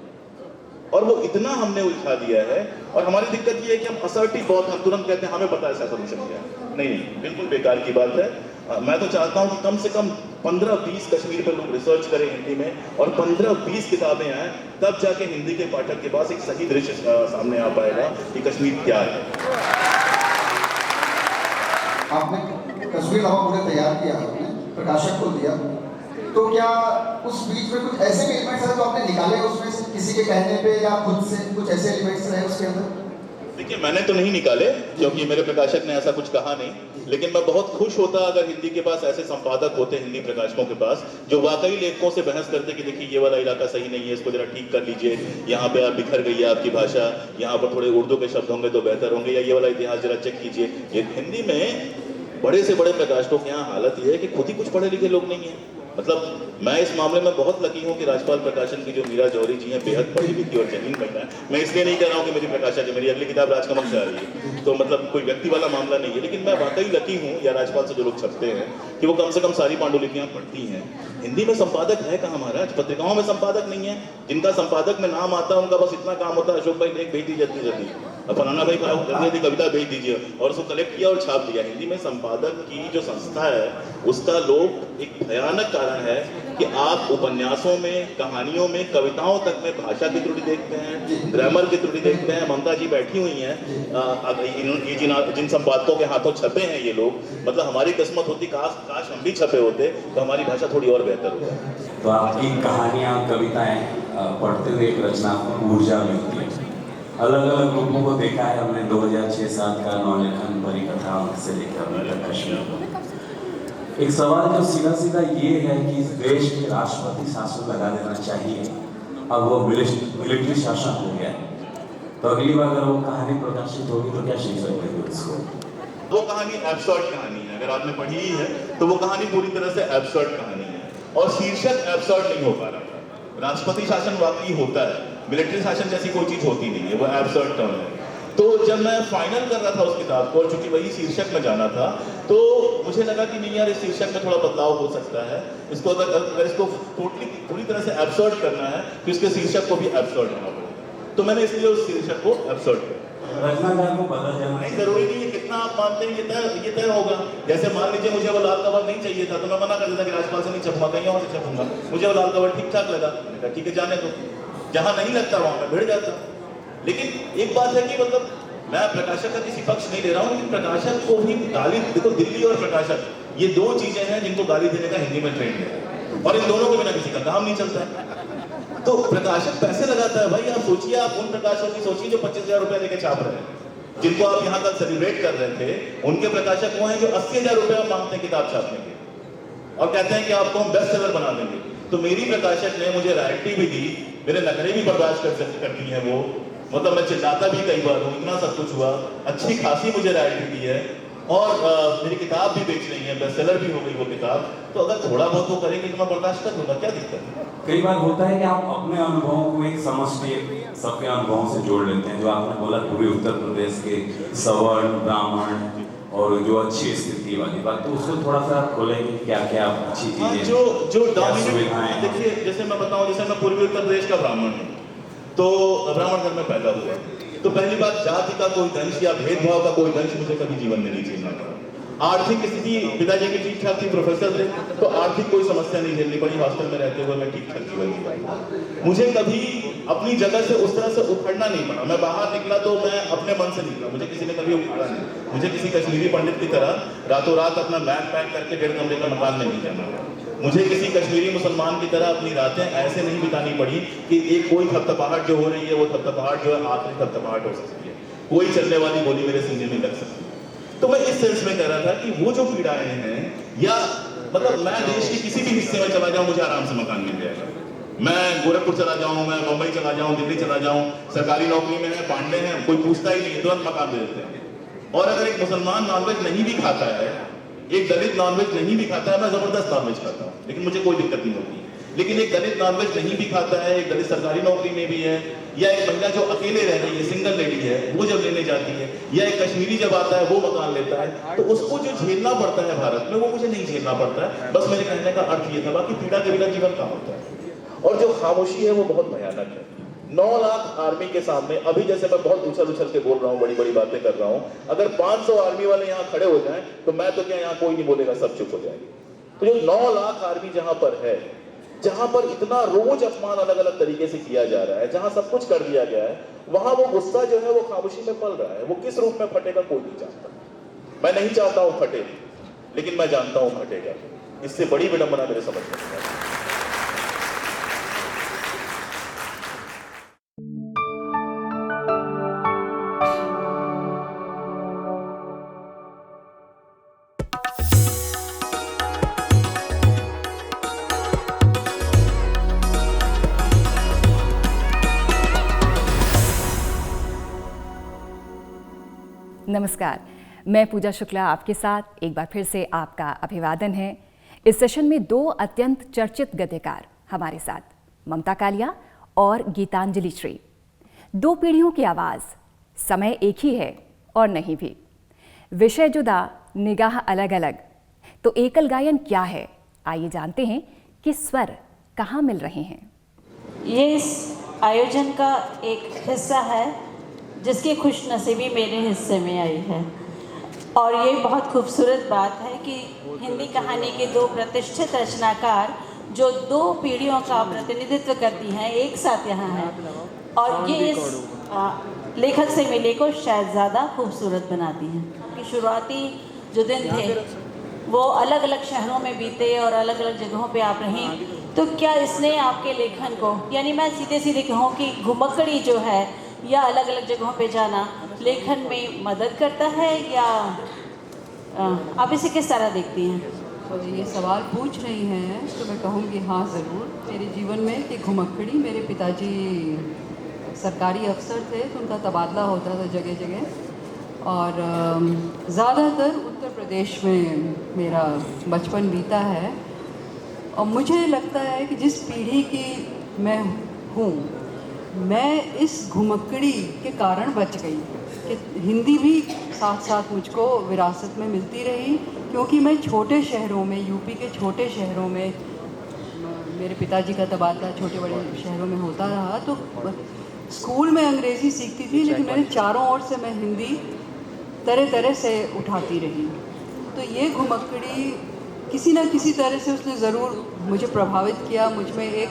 और वो इतना हमने उलझा दिया है। और हमारी दिक्कत ये है कि हम असर्टिव बहुत, हम तुरंत कहते हैं हमें पता है इसका सोल्यूशन क्या है। नहीं, बिल्कुल बेकार की बात है। मैं तो चाहता हूँ कि कम से कम 15-20 कश्मीर पर लोग रिसर्च करें हिंदी में, और 15-20 किताबें आए, तब जाके हिंदी के पाठक के पास एक सही दृश्य सामने आ पाएगा कि कश्मीर क्या है। आपने कश्मीर नामा पूरे तैयार किया, आपने प्रकाशक को दिया, तो क्या उस बीच में कुछ ऐसे भी एलिमेंट्स हैं जो आपने निकाले उसमें से, किसी के कहने पे या खुद से कुछ ऐसे एलिमेंट्स रहे उसके अंदर? देखिए, मैंने तो नहीं निकाले, क्योंकि मेरे प्रकाशक ने ऐसा कुछ कहा नहीं, लेकिन मैं बहुत खुश होता अगर हिंदी के पास ऐसे संपादक होते, हिंदी प्रकाशकों के पास, जो वाकई लेखकों से बहस करते कि देखिए ये वाला इलाका सही नहीं है, इसको जरा ठीक कर लीजिए, यहाँ पे आप बिखर गई है आपकी भाषा, यहाँ पर थोड़े उर्दू के शब्द होंगे तो बेहतर होंगे, या ये वाला इतिहास जरा चेक कीजिए। ये हिंदी में बड़े से बड़े प्रकाशकों के यहाँ हालत ये है कि खुद ही कुछ पढ़े लिखे लोग नहीं है, मतलब मैं इस मामले में बहुत लकी हूँ कि राजपाल प्रकाशन की जो मीरा जौहरी जी हैं बेहद पढ़ी लिखी और जहीन महिला है। मैं इसलिए नहीं कह रहा हूँ कि मेरी प्रकाशक है, मेरी अगली किताब राजकमल से आ रही है, तो मतलब कोई व्यक्ति वाला मामला नहीं है, लेकिन मैं वाकई लकी हूँ, या राजपाल से जो लोग छपते हैं कि वो कम से कम सारी पांडुलिपियाँ पढ़ती हैं। हिंदी में संपादक है कहाँ महाराज, पत्रिकाओं में संपादक नहीं है, जिनका संपादक में नाम आता है उनका बस इतना काम होता है, अशोक भाई एक भेज दीजिए जल्दी, फलाना भाई जल्दी कविता भेज दीजिए, और उसको कलेक्ट किया और छाप दिया। हिंदी में संपादक की जो संस्था है उसका लोग एक भयानक कारण है कि आप उपन्यासों में, कहानियों में, कविताओं तक में भाषा की त्रुटि देखते हैं, ग्रामर की त्रुटि देखते हैं। ममता जी बैठी हुई हैं, जिन संपादकों के हाथों छपे हैं ये लोग, मतलब हमारी किस्मत होती, काश हम भी छपे होते तो हमारी भाषा थोड़ी और बेहतर हो जाती। तो आपकी कहानियाँ, कविताएं पढ़ते हुए एक रचनात्मक ऊर्जा मिलती है। अलग अलग लोगों को देखा है हमने, 2006-7 का नौलेखन भरी कथा से लेकर अभी तक कश्मीर। एक सवाल जो सीधा सीधा ये है कि इस देश के राष्ट्रपति शासन लगा देना चाहिए, अब वो मिलिट्री शासन हो गया, तो अगली बार अगर वो कहानी प्रकाशित होगी तो क्या शीर्षक देंगे उसको? वो कहानी एब्सर्ड कहानी है, अगर आपने पढ़ी ही है तो वो कहानी पूरी तरह से एब्सर्ड कहानी है, और शीर्षक एब्सर्ड नहीं हो पा रहा था। राष्ट्रपति शासन वाकई होता है, मिलिट्री शासन जैसी कोई चीज होती नहीं है, वो एब्सर्ड टर्म है। तो जब मैं फाइनल कर रहा था उस किताब को, और चूंकि वही शीर्षक में जाना था, तो मुझे लगा कि नहीं यार, इस शीर्षक में थोड़ा बदलाव हो सकता है, इसको अगर इसको पूरी तरह से एब्सर्ड करना है तो इसके शीर्षक को भी एब्सर्ड होना पड़ेगा। तो मैंने इसलिए उस शीर्षक को एब्सर्ड किया। रचनाकार को बदल जाना नहीं, जरूरी नहीं है कितना आप मानते हैं ये तय होगा। जैसे मान लीजिए मुझे वो लाल कवर नहीं चाहिए था तो मैं मना कर देता कि राजपाल से नहीं छपूंगा, कहीं और से छपूंगा। मुझे वो लाल कवर ठीक ठाक लगा, ठीक है जाने दो, जहां नहीं लगता वहां मैं भिड़ जाता। लेकिन एक बात है कि मतलब मैं प्रकाशक का किसी पक्ष नहीं ले रहा हूँ, लेकिन प्रकाशक को भी गाली, देखो दिल्ली और प्रकाशक ये दो चीजें हैं जिनको गाली देने का हिंदी में ट्रेंड है, और इन दोनों के बिना किसी का काम नहीं चलता है। तो प्रकाशक पैसे लगाता है भाई, आप सोचिए, आप उन प्रकाशकों की सोचिए जो 25,000 रुपए लेके छाप रहे हैं, जिनको आप यहाँ कल सेलिब्रेट कर रहे थे, उनके प्रकाशक वो हैं जो 80,000 रुपए मांगते हैं किताब छापने के, और कहते हैं कि आपको हम बेस्ट सेलर बना देंगे। तो मेरी प्रकाशक ने मुझे रॉयल्टी भी दी, मेरे नखरे भी बर्दाश्त करती है वो, मतलब मैं चिल्लाता भी कई बार हूँ, इतना सब कुछ हुआ, अच्छी खासी मुझे रॉयल्टी दी है, और मेरी किताब भी बेच रही है, बेस्ट सेलर भी हो गई वो किताब। तो अगर थोड़ा बहुत वो करेंगे तो मैं बर्दाश्त कर लूंगा, क्या दिक्कत है? कई बार होता है कि आप अपने अनुभवों को एक समष्टि सबके अनुभवों से जोड़ लेते हैं, जो आपने बोला पूरे उत्तर प्रदेश के सवर्ण, ब्राह्मण और जो अच्छी स्थिति वाली बात, तो उसको थोड़ा सा खोलेंगे क्या क्या अच्छी चीजें, जो सुविधाएं। देखिए, जैसे मैं बताऊं, जैसे मैं पूर्वी उत्तर प्रदेश का ब्राह्मण हूँ, तो ब्राह्मण घर में पैदा हुआ, तो पहली बात, जाति का कोई दंश या भेदभाव का कोई दंश मुझे कभी जीवन में नहीं झेलना पड़ा। आर्थिक स्थिति पिताजी की ठीक ठाक थी, प्रोफेसर थे, तो आर्थिक कोई समस्या नहीं झेलनी पड़ी, हॉस्टल में रहते हुए मैं ठीक ठाक जीवन जी। मुझे कभी अपनी जगह से उस तरह से उखड़ना नहीं पड़ा। मैं बाहर निकला तो मैं अपने मन से निकला, मुझे किसी ने कभी उखाड़ा नहीं। मुझे किसी कश्मीरी पंडित की तरह रातों रात अपना बैग पैक करके 1.5 कमरे का मकान में नहीं जाना। मुझे किसी कश्मीरी मुसलमान की तरह अपनी रातें ऐसे नहीं बितानी पड़ी कि एक कोई थपथपाहट जो हो रही है, वो थपथपाहट जो है आखिरी थपथपाहट हो सकती है, कोई चलने वाली गोली मेरे सीने में लग सकती है। तो मैं इस सेंस में कह रहा था कि वो जो पीड़ाएं हैं, या मतलब मैं देश के किसी भी हिस्से में चला जाऊं, मुझे आराम से मकान मिल जाएगा। मैं गोरखपुर चला जाऊं, मैं मुंबई चला जाऊं, दिल्ली चला जाऊं, सरकारी नौकरी में है, पांडे हैं, कोई पूछता ही नहीं, तुरंत मकान दे देते हैं। और अगर एक मुसलमान नॉनवेज नहीं भी खाता है, एक दलित नॉनवेज नहीं भी खाता है, मैं जबरदस्त नॉनवेज खाता हूँ, लेकिन मुझे कोई दिक्कत नहीं होती। लेकिन एक दलित नॉनवेज नहीं भी खाता है, एक दलित सरकारी नौकरी में भी है, या एक महिला जो अकेले रह रही है, सिंगल लेडी है, वो जब लेने जाती है, या एक कश्मीरी जब आता है वो मकान लेता है, तो उसको जो झेलना पड़ता है भारत में, वो मुझे नहीं झेलना पड़ता है। बस मेरे कहने का अर्थ ये था, बाकी पीड़ा के बिना जीवन कहाँ होता है। और जो खामोशी है वो बहुत भयानक है। 9 लाख आर्मी के सामने, अभी जैसे मैं बहुत उछल के बोल रहा हूँ, बड़ी बड़ी बातें कर रहा हूँ, अगर 500 आर्मी वाले यहाँ खड़े हो जाएं तो मैं तो क्या, यहाँ कोई नहीं बोलेगा, सब चुप हो जाएंगे। तो जो 9 लाख आर्मी जहां पर है, जहां पर इतना रोज अपमान अलग अलग तरीके से किया जा रहा है, जहां सब कुछ कर दिया गया है, वहां वो गुस्सा जो है वो खामोशी में पल रहा है। वो किस रूप में फटेगा कोई नहीं जानता। मैं नहीं चाहता हूं फटे, लेकिन मैं जानता हूं फटेगा। इससे बड़ी विडंबना मेरे समझ में नहीं आती। नमस्कार, मैं पूजा शुक्ला आपके साथ एक बार फिर से आपका अभिवादन है। इस सेशन में 2 अत्यंत चर्चित गद्यकार हमारे साथ, ममता कालिया और गीतांजलि श्री। 2 पीढ़ियों की आवाज़, समय एक ही है और नहीं भी। विषय जुदा, निगाह अलग अलग, तो एकल गायन क्या है? आइए जानते हैं कि स्वर कहाँ मिल रहे हैं। ये इस आयोजन का एक हिस्सा है जिसकी खुशनसीबी मेरे हिस्से में आई है, और ये बहुत खूबसूरत बात है कि हिंदी कहानी के 2 प्रतिष्ठित रचनाकार जो 2 पीढ़ियों का प्रतिनिधित्व करती हैं एक साथ यहाँ हैं, और ये इस लेखक से मिले को शायद ज़्यादा खूबसूरत बनाती हैं। कि शुरुआती जो दिन थे वो अलग अलग शहरों में बीते और अलग अलग जगहों पे आप रहीं, तो क्या इसने आपके लेखन को, यानी मैं सीधे सीधे कहूँ कि घुमक्कड़ी जो है या अलग अलग जगहों पे जाना लेखन में मदद करता है, या आप इसे किस तरह देखती हैं? तो ये सवाल पूछ रही हैं तो मैं कहूँगी हाँ ज़रूर। मेरे जीवन में कि घुमक्कड़ी, मेरे पिताजी सरकारी अफसर थे तो उनका तबादला होता था जगह जगह, और ज़्यादातर उत्तर प्रदेश में मेरा बचपन बीता है। और मुझे लगता है कि जिस पीढ़ी की मैं हूँ, मैं इस घुमक्कड़ी के कारण बच गई कि हिंदी भी साथ साथ मुझको विरासत में मिलती रही, क्योंकि मैं छोटे शहरों में, यूपी के छोटे शहरों में, मेरे पिताजी का तबादला छोटे बड़े शहरों में होता रहा, तो स्कूल में अंग्रेज़ी सीखती थी, लेकिन मेरे चारों ओर से मैं हिंदी तरह तरह से उठाती रही। तो ये घुमक्कड़ी किसी न किसी तरह से उसने ज़रूर मुझे प्रभावित किया, मुझ में एक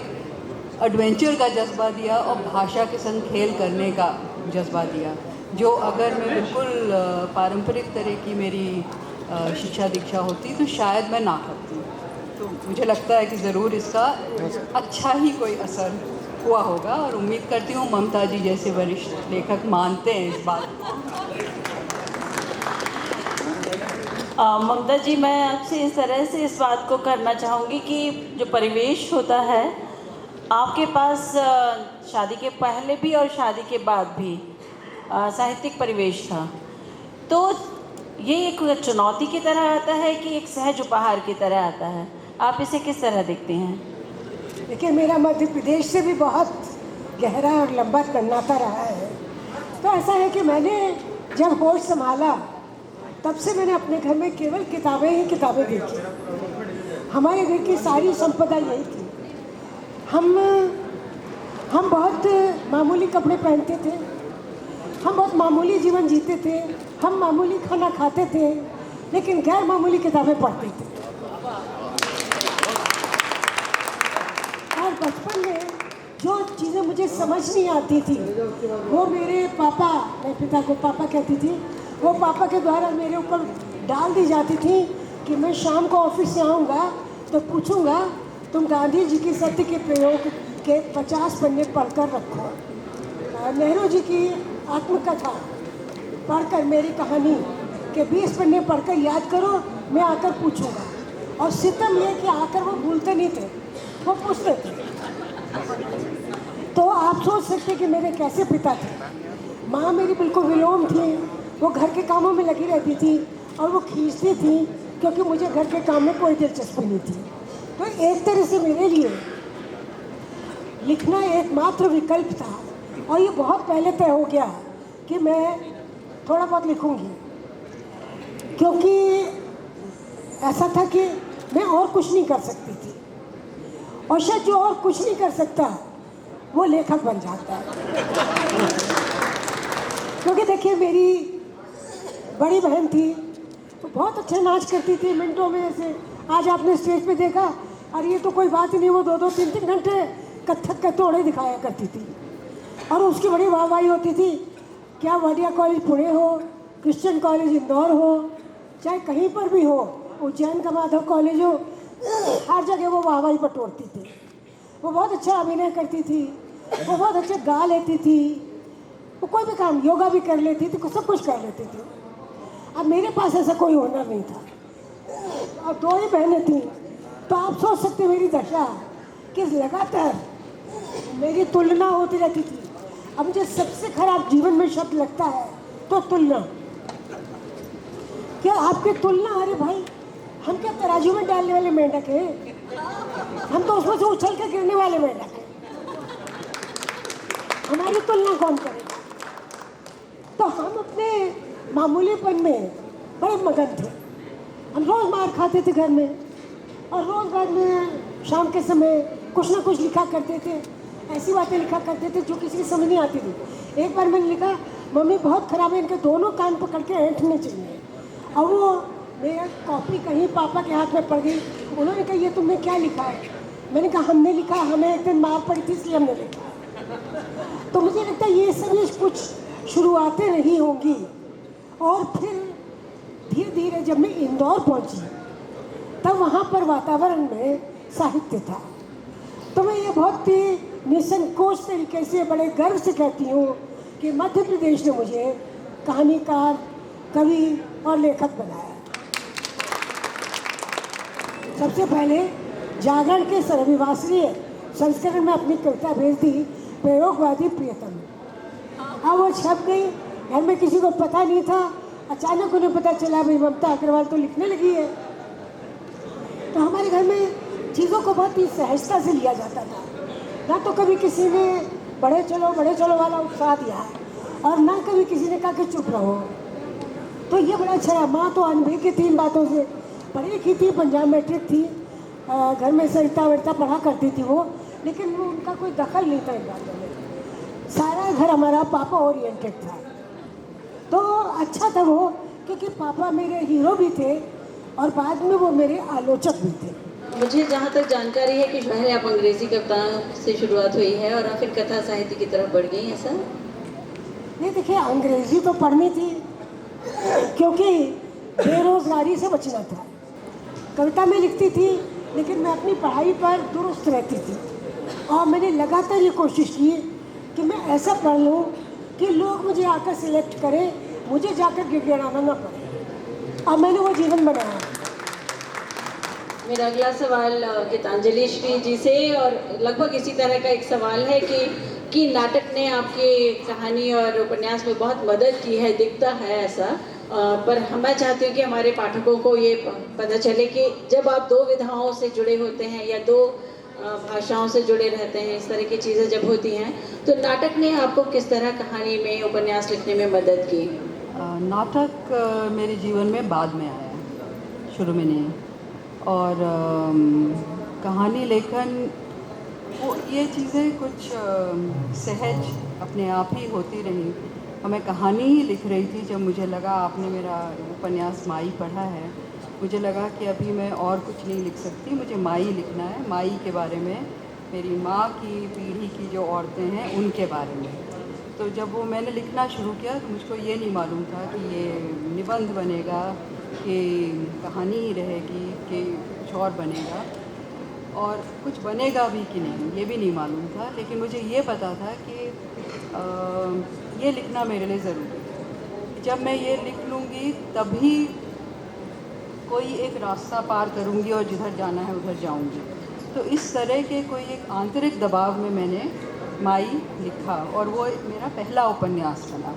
एडवेंचर का जज्बा दिया और भाषा के संग खेल करने का जज्बा दिया, जो अगर मैं बिल्कुल पारंपरिक तरह की मेरी शिक्षा दीक्षा होती तो शायद मैं ना करती। तो मुझे लगता है कि ज़रूर इसका अच्छा ही कोई असर हुआ होगा, और उम्मीद करती हूँ ममता जी जैसे वरिष्ठ लेखक मानते हैं इस बात को। ममता जी, मैं आपसे इस तरह से इस बात को करना चाहूँगी कि जो परिवेश होता है आपके पास शादी के पहले भी और शादी के बाद भी साहित्यिक परिवेश था, तो ये एक चुनौती की तरह आता है कि एक सहज उपहार की तरह आता है? आप इसे किस तरह देखते हैं? देखिए, मेरा मध्य प्रदेश से भी बहुत गहरा और लंबा नाता रहा है। तो ऐसा है कि मैंने जब होश संभाला तब से मैंने अपने घर में केवल किताबें ही किताबें देखी। हमारे घर की सारी संपदा यही थी। हम बहुत मामूली कपड़े पहनते थे, हम बहुत मामूली जीवन जीते थे, हम मामूली खाना खाते थे, लेकिन गैर मामूली किताबें पढ़ते थे। और बचपन में जो चीज़ें मुझे समझ नहीं आती थी वो मेरे पापा, मैं पिता को पापा कहती थी, वो पापा के द्वारा मेरे ऊपर डाल दी जाती थी कि मैं शाम को ऑफिस से आऊँगा तो पूछूँगा, तुम गांधी जी की सत्य के प्रयोग के 50 पन्ने पढ़कर रखो, नेहरू जी की आत्मकथा पढ़कर, मेरी कहानी के 20 पन्ने पढ़कर याद करो, मैं आकर पूछूंगा। और सितम ये कि आकर वो भूलते नहीं थे, वो पूछते थे। तो आप सोच सकते कि मेरे कैसे पिता थे। माँ मेरी बिल्कुल विलोम थी, वो घर के कामों में लगी रहती थी और वो खींचती थी, क्योंकि मुझे घर के काम में कोई दिलचस्पी नहीं थी। तो एक तरह से मेरे लिए लिखना एकमात्र विकल्प था, और ये बहुत पहले तय हो गया कि मैं थोड़ा बहुत लिखूंगी, क्योंकि ऐसा था कि मैं और कुछ नहीं कर सकती थी, और शायद जो और कुछ नहीं कर सकता वो लेखक बन जाता है। क्योंकि देखिए, मेरी बड़ी बहन थी, तो बहुत अच्छा नाच करती थी मिनटों में। ऐसे आज आपने स्टेज पे देखा, अरे ये तो कोई बात ही नहीं, वो 2-2, 3-3 घंटे कथक के तोड़े दिखाया करती थी, और उसकी बड़ी वाहवाही होती थी। क्या वाडिया कॉलेज पुणे हो, क्रिश्चियन कॉलेज इंदौर हो, चाहे कहीं पर भी हो, उज्जैन का माधव कॉलेज हो, हर जगह वो वाहवाही बटोरती थी। वो बहुत अच्छा अभिनय करती थी, वो बहुत अच्छा गा लेती थी, वो कोई भी काम, योगा भी कर लेती थी, सब कुछ कर लेती थी। अब मेरे पास ऐसा कोई हुनर नहीं था, और 2 ही बहनें थीं। तो आप सोच सकते मेरी दशा कि लगातार मेरी तुलना होती रहती थी। अब मुझे सबसे खराब जीवन में शब्द लगता है तो तुलना। क्या आपकी तुलना, अरे भाई हम क्या तराजू में डालने वाले मेंढक हैं? हम तो उसमें से उछल के गिरने वाले मेंढक हैं। हमारी तुलना कौन करेगा? तो हम अपने मामूलीपन में बड़े मगन थे। हम रोज मार खाते थे घर में, और रोज बाद में शाम के समय कुछ ना कुछ लिखा करते थे। ऐसी बातें लिखा करते थे जो किसी की समझ नहीं आती थी। एक बार मैंने लिखा, मम्मी बहुत ख़राब है, इनके दोनों कान पकड़ के ऐंठने चाहिए। और वो मेरा कॉपी कहीं पापा के हाथ में पड़ गई। उन्होंने कहा, ये तुमने क्या लिखा है? मैंने कहा, हमने लिखा, हमें एक दिन मार पड़ी थी इसलिए हमने लिखा। तो मुझे लगता है ये सभी कुछ शुरुआतें रही होंगी। और फिर धीरे धीरे जब मैं इंदौर पहुंची, तब वहाँ पर वातावरण में साहित्य था। तो मैं ये बहुत ही निसंकोच तरीके से बड़े गर्व से कहती हूँ कि मध्य प्रदेश ने मुझे कहानीकार, कवि और लेखक बनाया। सबसे पहले जागरण के रविवासरीय संस्करण में अपनी कविता भेज दी, प्रयोगवादी प्रियतम। हाँ, वो छप गई, घर में किसी को पता नहीं था। अचानक उन्हें पता चला भाई ममता अग्रवाल तो लिखने लगी है। तो हमारे घर में चीज़ों को बहुत ही सहजता से लिया जाता था। ना तो कभी किसी ने बड़े चलो वाला उत्साह दिया है, और ना कभी किसी ने कहा कि चुप रहो। तो ये बड़ा अच्छा रहा। माँ तो अनभिज्ञ की 3 बातों से, पढ़ी लिखी थी, पंजाब मैट्रिक थी, घर में सरिता वरिता पढ़ा करती थी वो, लेकिन वो उनका कोई दखल नहीं था इन बातों में। सारा घर हमारा पापा ओरिएंटेड था। तो अच्छा था वो, क्योंकि पापा मेरे हीरो भी थे और बाद में वो मेरे आलोचक भी थे। मुझे जहाँ तक जानकारी है कि पहले आप अंग्रेजी कविताओं से शुरुआत हुई है और फिर कथा साहित्य की तरफ बढ़ गई, ऐसा? नहीं, देखिए, अंग्रेजी तो पढ़नी थी क्योंकि बेरोजगारी से बचना था। कविता में लिखती थी, लेकिन मैं अपनी पढ़ाई पर दुरुस्त रहती थी। और मैंने लगातार ये कोशिश की कि मैं ऐसा पढ़ लूँ कि लोग मुझे आकर सिलेक्ट करें, मुझे जाकर गिड़गिड़ाना ना पड़े। और मैंने वो जीवन बनाया। मेरा अगला सवाल गीतांजलि श्री जी से, और लगभग इसी तरह का एक सवाल है कि नाटक ने आपकी कहानी और उपन्यास में बहुत मदद की है, दिखता है ऐसा। पर मैं चाहती हूँ कि हमारे पाठकों को ये पता चले कि जब आप 2 विधाओं से जुड़े होते हैं या 2 भाषाओं से जुड़े रहते हैं, इस तरह की चीज़ें जब होती हैं, तो नाटक ने आपको किस तरह कहानी में, उपन्यास लिखने में मदद की? नाटक मेरे जीवन में बाद में आया, शुरू में नहीं। और कहानी लेखन, वो ये चीज़ें कुछ सहज अपने आप ही होती रही। और मैं कहानी ही लिख रही थी जब मुझे लगा, आपने मेरा उपन्यास माई पढ़ा है, मुझे लगा कि अभी मैं और कुछ नहीं लिख सकती, मुझे माई लिखना है। माई के बारे में, मेरी माँ की पीढ़ी की जो औरतें हैं उनके बारे में। तो जब वो मैंने लिखना शुरू किया तो मुझको ये नहीं मालूम था कि ये निबंध बनेगा, कि कहानी ही रहेगी, कि कुछ और बनेगा, और कुछ बनेगा भी कि नहीं, ये भी नहीं मालूम था। लेकिन मुझे ये पता था कि ये लिखना मेरे लिए ज़रूरी है। जब मैं ये लिख लूँगी तभी कोई एक रास्ता पार करूँगी और जिधर जाना है उधर जाऊँगी। तो इस तरह के कोई एक आंतरिक दबाव में मैंने माई लिखा, और वो मेरा पहला उपन्यास बना।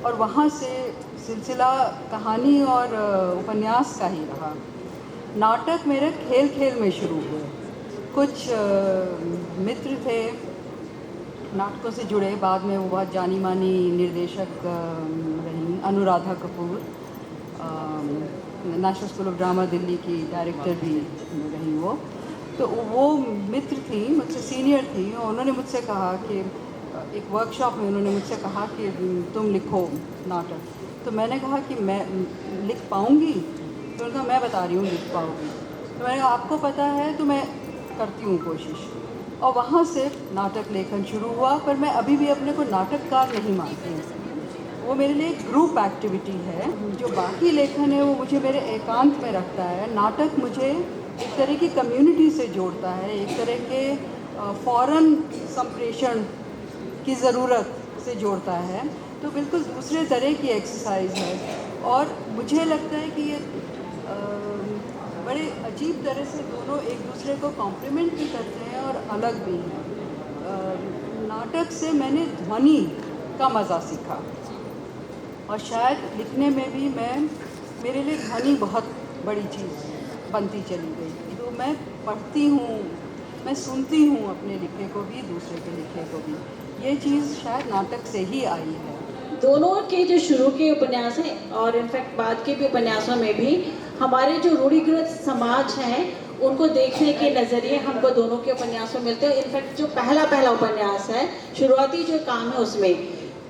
और वहाँ से सिलसिला कहानी और उपन्यास का ही रहा। नाटक मेरे खेल खेल में शुरू हुए। कुछ मित्र थे नाटकों से जुड़े, बाद में वो बहुत जानी मानी निर्देशक रही, Anuradha Kapoor, national school of drama Delhi की डायरेक्टर भी रही वो। तो वो मित्र थी, मुझसे सीनियर थी, और उन्होंने मुझसे कहा कि एक वर्कशॉप में उन्होंने मुझसे कहा कि तुम लिखो नाटक। तो मैंने कहा कि मैं लिख पाऊँगी? तो उन्होंने कहा मैं बता रही हूँ लिख पाऊँगी। तो मैंने कहा आपको पता है तो मैं करती हूँ कोशिश। और वहाँ से नाटक लेखन शुरू हुआ। पर मैं अभी भी अपने को नाटककार नहीं मानती हूँ, वो मेरे लिए एक ग्रुप एक्टिविटी है। जो बाकी लेखन है वो मुझे मेरे एकांत में रखता है। नाटक मुझे एक तरह की कम्युनिटी से जोड़ता है, एक तरह के फॉरेन संप्रेषण की ज़रूरत से जोड़ता है। तो बिल्कुल दूसरे तरह की एक्सरसाइज है। और मुझे लगता है कि ये बड़े अजीब तरह से दोनों एक दूसरे को कॉम्प्लीमेंट भी करते हैं और अलग भी हैं। नाटक से मैंने ध्वनि का मज़ा सीखा, और शायद लिखने में भी मेरे लिए ध्वनि बहुत बड़ी चीज़ है। बनती चली गई। तो मैं पढ़ती हूँ, मैं सुनती हूँ अपने लिखे को भी, दूसरे के लिखे को भी। ये चीज़ शायद नाटक से ही आई है। दोनों के जो शुरू के उपन्यास हैं और इनफैक्ट बाद के भी उपन्यासों में भी हमारे जो रूढ़िगत समाज हैं उनको देखने के नज़रिए हमको दोनों के उपन्यासों में मिलते हैं। इनफैक्ट जो पहला उपन्यास है, शुरुआती जो काम है उसमें,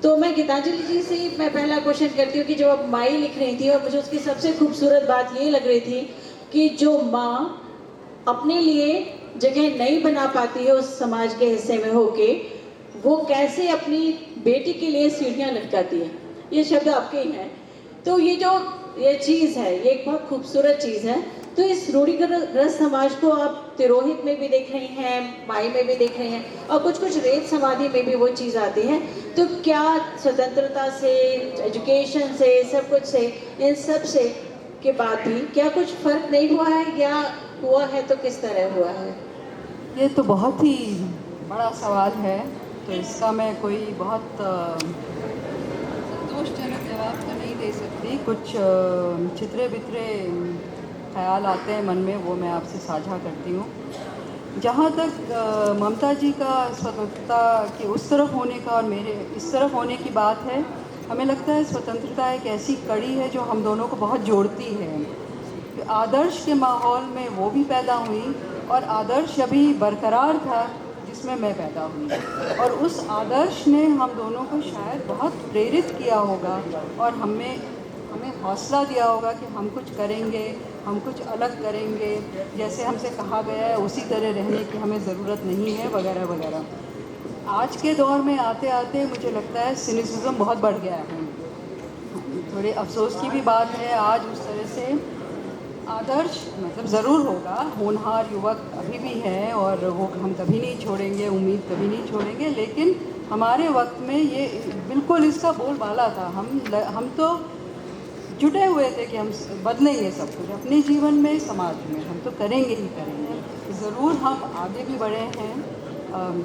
तो मैं गीतांजलि जी से मैं पहला क्वेश्चन करती हूँ कि जब आप माई लिख रही थी और मुझे उसकी सबसे खूबसूरत बात ये लग रही थी कि जो माँ अपने लिए जगह नहीं बना पाती है उस समाज के हिस्से में होके, वो कैसे अपनी बेटी के लिए सीढ़ियाँ लटकाती है। ये शब्द आपके ही हैं। तो ये चीज़ है, ये एक बहुत खूबसूरत चीज़ है। तो इस रूढ़िग्रस्त समाज को आप तिरोहित में भी देख रही हैं, माई में भी देख रही हैं, और कुछ रेत समाधि में भी वो चीज़ आती है। तो क्या स्वतंत्रता से, एजुकेशन से, सब कुछ से, इन सब से के बाद भी क्या कुछ फ़र्क नहीं हुआ है, या हुआ है तो किस तरह हुआ है? ये तो बहुत ही बड़ा सवाल है, तो इसका मैं कोई बहुत संतोषजनक जवाब तो नहीं दे सकती। कुछ चित्रे बितरे ख्याल आते हैं मन में, वो मैं आपसे साझा करती हूँ। जहाँ तक ममता जी का स्वतंत्रता के उस तरफ होने का और मेरे इस तरफ होने की बात है, हमें लगता है स्वतंत्रता एक ऐसी कड़ी है जो हम दोनों को बहुत जोड़ती है। आदर्श के माहौल में वो भी पैदा हुई, और आदर्श अभी बरकरार था जिसमें मैं पैदा हुई, और उस आदर्श ने हम दोनों को शायद बहुत प्रेरित किया होगा और हमें हौसला दिया होगा कि हम कुछ करेंगे, हम कुछ अलग करेंगे, जैसे हमसे कहा गया है उसी तरह रहने की हमें ज़रूरत नहीं है, वगैरह वगैरह। आज के दौर में आते आते मुझे लगता है सिनिसिज्म बहुत बढ़ गया है। थोड़े अफसोस की भी बात है, आज उस तरह से आदर्श मतलब ज़रूर होगा, होनहार युवक अभी भी हैं और वो हम कभी नहीं छोड़ेंगे, उम्मीद कभी नहीं छोड़ेंगे, लेकिन हमारे वक्त में ये बिल्कुल इसका बोलबाला था। हम तो जुटे हुए थे कि हम बदलेंगे सब कुछ अपने जीवन में, समाज में, हम तो करेंगे ही करेंगे। ज़रूर हम आगे भी बढ़े हैं,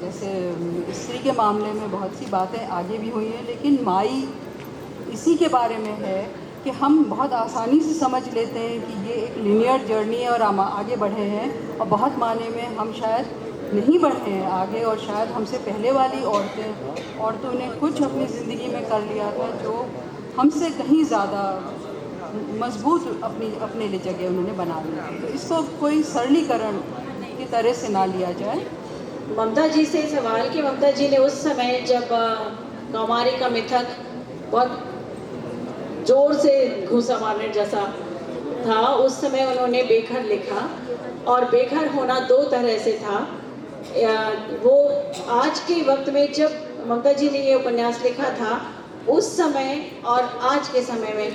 जैसे स्त्री के मामले में बहुत सी बातें आगे भी हुई हैं, लेकिन माई इसी के बारे में है कि हम बहुत आसानी से समझ लेते हैं कि ये एक लीनियर जर्नी है और हम आगे बढ़े हैं, और बहुत माने में हम शायद नहीं बढ़े हैं आगे, और शायद हमसे पहले वाली औरतों ने कुछ अपनी ज़िंदगी में कर लिया था जो हमसे कहीं ज़्यादा मजबूत अपने लिए जगह उन्होंने बना ली। तो इसको कोई सरलीकरण की तरह से ना लिया जाए। ममता जी से सवाल कि ममता जी ने उस समय जब कौमारी का मिथक बहुत जोर से घूसा मारने जैसा था, उस समय उन्होंने बेघर लिखा, और बेघर होना दो तरह से था। वो आज के वक्त में जब ममता जी ने ये उपन्यास लिखा था, उस समय और आज के समय में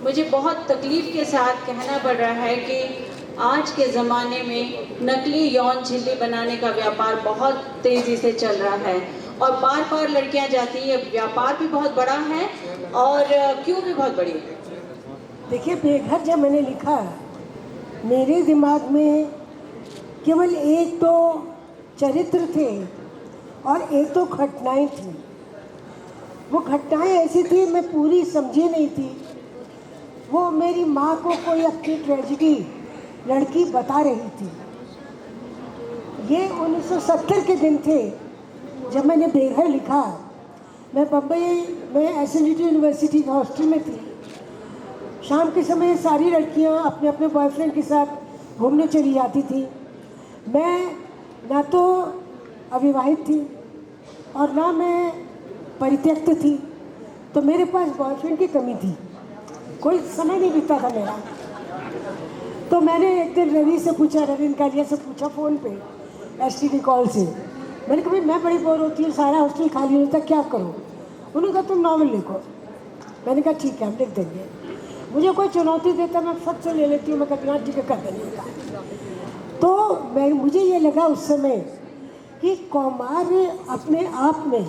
मुझे बहुत तकलीफ़ के साथ कहना पड़ रहा है कि आज के ज़माने में नकली यौन झिल्ली बनाने का व्यापार बहुत तेज़ी से चल रहा है, और बार बार लड़कियां जाती हैं। व्यापार भी बहुत बड़ा है और क्यों भी बहुत बड़ी है। देखिए, बेघर जब मैंने लिखा, मेरे दिमाग में केवल एक तो चरित्र थे और एक तो घटनाएं थी। वो घटनाएं ऐसी थी मैं पूरी समझी नहीं थी। वो मेरी माँ को कोई अपनी ट्रेजेडी लड़की बता रही थी। ये 1970 के दिन थे जब मैंने बेघर लिखा। मैं बम्बई में एसएनडीटी यूनिवर्सिटी के हॉस्टल में थी। शाम के समय सारी लड़कियां अपने अपने बॉयफ्रेंड के साथ घूमने चली जाती थी। मैं ना तो अविवाहित थी और ना मैं परित्यक्त थी, तो मेरे पास बॉयफ्रेंड की कमी थी, कोई समय नहीं बीतता था मेरा। तो मैंने एक दिन रवि से पूछा, रविंद्र कालिया से पूछा फ़ोन पे एसटीडी कॉल से। मैंने कहा भाई मैं बड़ी बोर होती हूँ, सारा हॉस्टल खाली होता, क्या करूँ? उन्होंने कहा तुम नॉवल लिखो। मैंने कहा ठीक है, हम लिख देंगे। मुझे कोई चुनौती देता मैं फट से ले लेती हूँ, मैं कहती हूँ ठीक है कर देंगे। तो मुझे ये लगा उस समय कि कौमार्य अपने आप में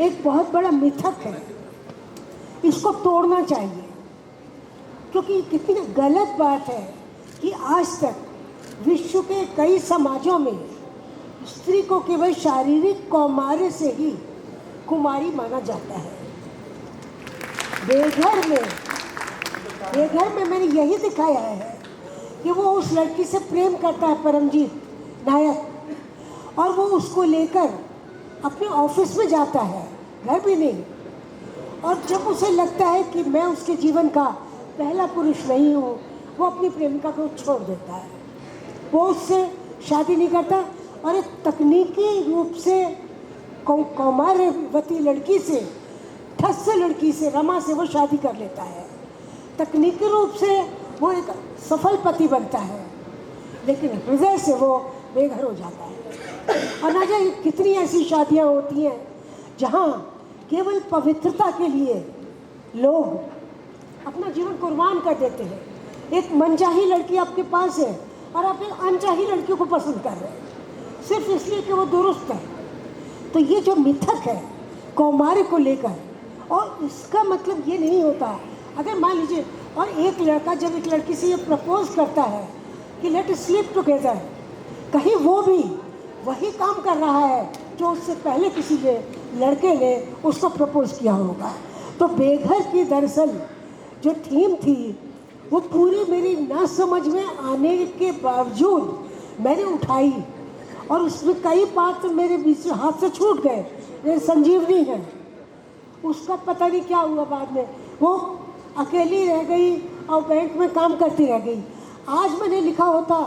एक बहुत बड़ा मिथक है, इसको तोड़ना चाहिए। क्योंकि कितनी गलत बात है कि आज तक विश्व के कई समाजों में स्त्री को केवल शारीरिक कौमार्य से ही कुमारी माना जाता है। बेघर में मैंने यही दिखाया है कि वो उस लड़की से प्रेम करता है, परमजीत नायक, और वो उसको लेकर अपने ऑफिस में जाता है, घर भी नहीं। और जब उसे लगता है कि मैं उसके जीवन का पहला पुरुष नहीं हूँ, वो अपनी प्रेमिका को छोड़ देता है, वो उससे शादी नहीं करता और एक तकनीकी रूप से कौमारवती लड़की से, ठस लड़की से, रमा से वो शादी कर लेता है। तकनीकी रूप से वो एक सफल पति बनता है, लेकिन हृदय से वो बेघर हो जाता है। और ना जाने कितनी ऐसी शादियाँ होती हैं जहाँ केवल पवित्रता के लिए लोग अपना जीवन कुर्बान कर देते हैं। एक मनचाही लड़की आपके पास है और आप एक अनचाही लड़की को पसंद कर रहे हैं सिर्फ इसलिए कि वो दुरुस्त है। तो ये जो मिथक है कौमार्य को लेकर, और इसका मतलब ये नहीं होता, अगर मान लीजिए और एक लड़का जब एक लड़की से ये प्रपोज करता है कि लेट स्लीप टुगेदर, कहीं वो भी वही काम कर रहा है जो उससे पहले किसी लड़के ने उसको प्रपोज किया होगा। तो बेघर की दरअसल जो थीम थी वो पूरी मेरी ना समझ में आने के बावजूद मैंने उठाई, और उसमें कई पात्र मेरे बीच से हाथ से छूट गए। ये संजीवनी है, उसका पता नहीं क्या हुआ, बाद में वो अकेली रह गई और बैंक में काम करती रह गई। आज मैंने लिखा होता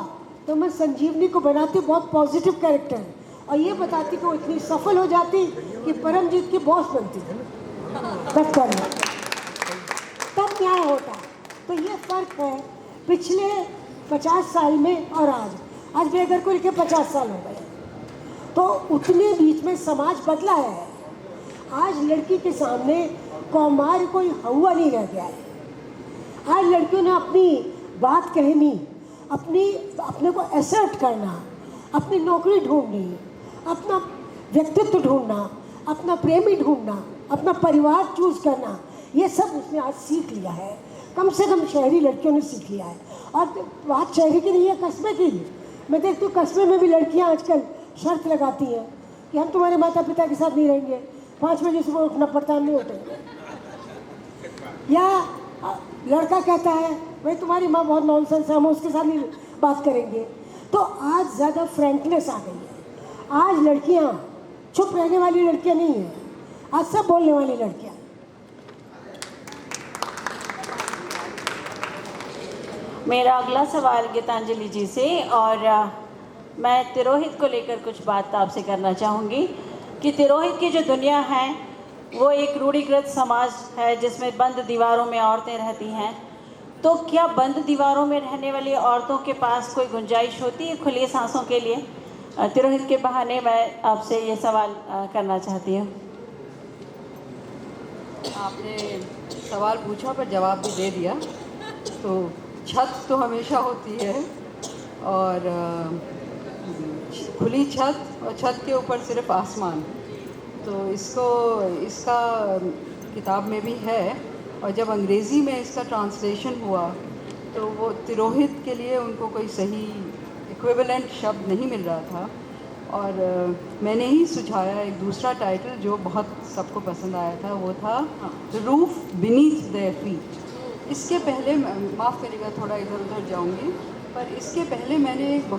तो मैं संजीवनी को बनाती बहुत पॉजिटिव कैरेक्टर, और ये बताती कि वो इतनी सफल हो जाती कि परमजीत की बॉस बनती दफ्तर में, तब न्याय होता। तो ये फ़र्क है पिछले 50 साल में और आज बेघर को लेकर 50 साल हो गए, तो उतने बीच में समाज बदला है। आज लड़की के सामने कौमार्य कोई हवा नहीं रह गया है। आज लड़कियों ने अपनी बात कहनी, अपने को असर्ट करना, अपनी नौकरी ढूंढनी, अपना व्यक्तित्व ढूंढना, अपना प्रेमी ढूंढना, अपना परिवार चूज करना, ये सब उसने आज सीख लिया है। कम से कम शहरी लड़कियों ने सीख लिया है। और बात शहरी की नहीं है, कस्बे की। मैं देखती हूँ कस्बे में भी लड़कियाँ आजकल शर्त लगाती हैं कि हम तुम्हारे माता पिता के साथ नहीं रहेंगे, 5 बजे सुबह उठना पड़ता, हम नहीं उठेंगे। या लड़का कहता है भाई तुम्हारी माँ बहुत नॉनसेंस है, हम उसके साथ नहीं बात करेंगे। तो आज ज़्यादा फ्रैंकनेस आ गई है। आज लड़कियाँ चुप रहने वाली लड़कियाँ नहीं हैं, आज सब बोलने वाली लड़कियाँ। मेरा अगला सवाल गीतांजलि जी से, और मैं तिरोहित को लेकर कुछ बात आपसे करना चाहूँगी कि तिरोहित की जो दुनिया है वो एक रूढ़िकृत समाज है जिसमें बंद दीवारों में औरतें रहती हैं। तो क्या बंद दीवारों में रहने वाली औरतों के पास कोई गुंजाइश होती है खुली सांसों के लिए? तिरोहित के बहाने मैं आपसे ये सवाल करना चाहती हूँ। आपने सवाल पूछा पर जवाब भी दे दिया। तो छत तो हमेशा होती है, और खुली छत और छत के ऊपर सिर्फ आसमान। तो इसका किताब में भी है, और जब अंग्रेज़ी में इसका ट्रांसलेशन हुआ तो वो तिरोहित के लिए उनको कोई सही इक्विवेलेंट शब्द नहीं मिल रहा था, और मैंने ही सुझाया एक दूसरा टाइटल जो बहुत सबको पसंद आया था, वो था the roof beneath their feet. इसके पहले, माफ़ करिएगा थोड़ा इधर उधर जाऊंगी, पर इसके पहले मैंने एक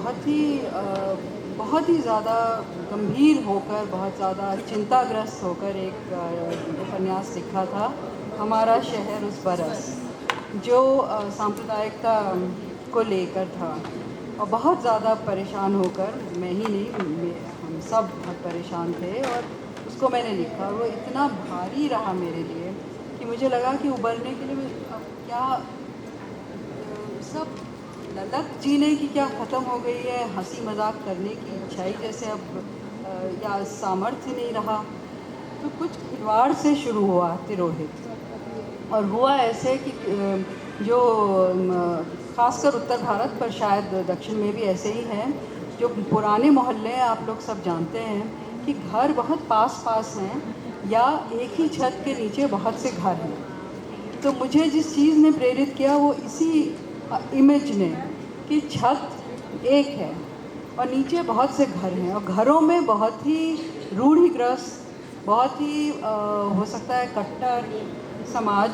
बहुत ही ज़्यादा गंभीर होकर, बहुत ज़्यादा चिंताग्रस्त होकर एक उपन्यास लिखा था, हमारा शहर उस बरस, जो सांप्रदायिकता को लेकर था। और बहुत ज़्यादा परेशान होकर, मैं ही नहीं, हम सब बहुत परेशान थे, और उसको मैंने लिखा। वो इतना भारी रहा मेरे लिए कि मुझे लगा कि उबरने के लिए अब क्या सब ललक जीने की क्या ख़त्म हो गई है, हंसी मजाक करने की इच्छाई जैसे अब या सामर्थ्य नहीं रहा। तो कुछ खिलवाड़ से शुरू हुआ तिरोहित, और हुआ ऐसे कि जो खासकर उत्तर भारत, पर शायद दक्षिण में भी ऐसे ही है, जो पुराने मोहल्ले आप लोग सब जानते हैं कि घर बहुत पास पास हैं या एक ही छत के नीचे बहुत से घर हैं। तो मुझे जिस चीज़ ने प्रेरित किया वो इसी इमेज ने, कि छत एक है और नीचे बहुत से घर हैं, और घरों में बहुत ही रूढ़िग्रस्त, बहुत ही हो सकता है कट्टर समाज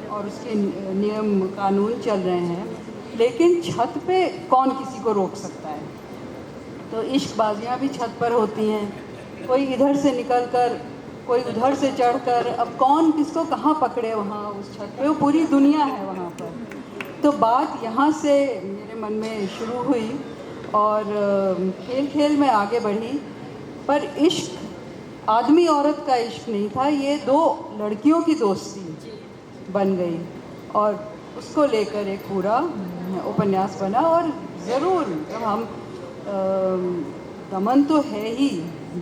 और उसके नियम कानून चल रहे हैं। लेकिन छत पे कौन किसी को रोक सकता है। तो इश्कबाजियाँ भी छत पर होती हैं, कोई इधर से निकल कर, कोई उधर से चढ़कर, अब कौन किसको कहाँ पकड़े वहाँ उस छत पे, वो पूरी दुनिया है वहाँ पर। तो बात यहाँ से मेरे मन में शुरू हुई और खेल खेल में आगे बढ़ी। पर इश्क आदमी औरत का इश्क नहीं था, ये दो लड़कियों की दोस्ती बन गई और उसको लेकर एक पूरा उपन्यास बना। और ज़रूर जब हम दमन तो है ही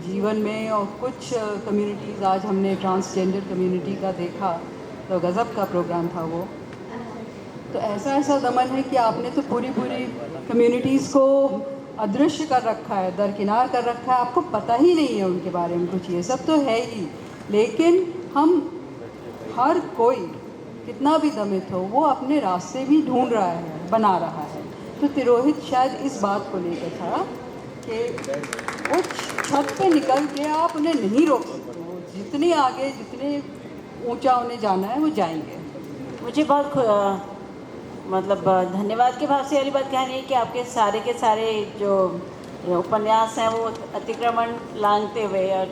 जीवन में, और कुछ कम्युनिटीज़, आज हमने ट्रांसजेंडर कम्युनिटी का देखा तो गज़ब का प्रोग्राम था वो। तो ऐसा दमन है कि आपने तो पूरी कम्युनिटीज़ को अदृश्य कर रखा है, दरकिनार कर रखा है, आपको पता ही नहीं है उनके बारे में कुछ। ये सब तो है ही, लेकिन हम हर कोई कितना भी दमित हो वो अपने रास्ते भी ढूंढ रहा है, बना रहा है। तो तिरोहित शायद इस बात को लेकर था कि वो छत पे निकल के आप उन्हें नहीं रोक सकते, वो जितने आगे, जितने ऊंचा उन्हें जाना है वो जाएंगे। मुझे बहुत मतलब धन्यवाद के भाव से वाली बात कहनी है कि आपके सारे के सारे जो उपन्यास हैं वो अतिक्रमण लांघते हुए, और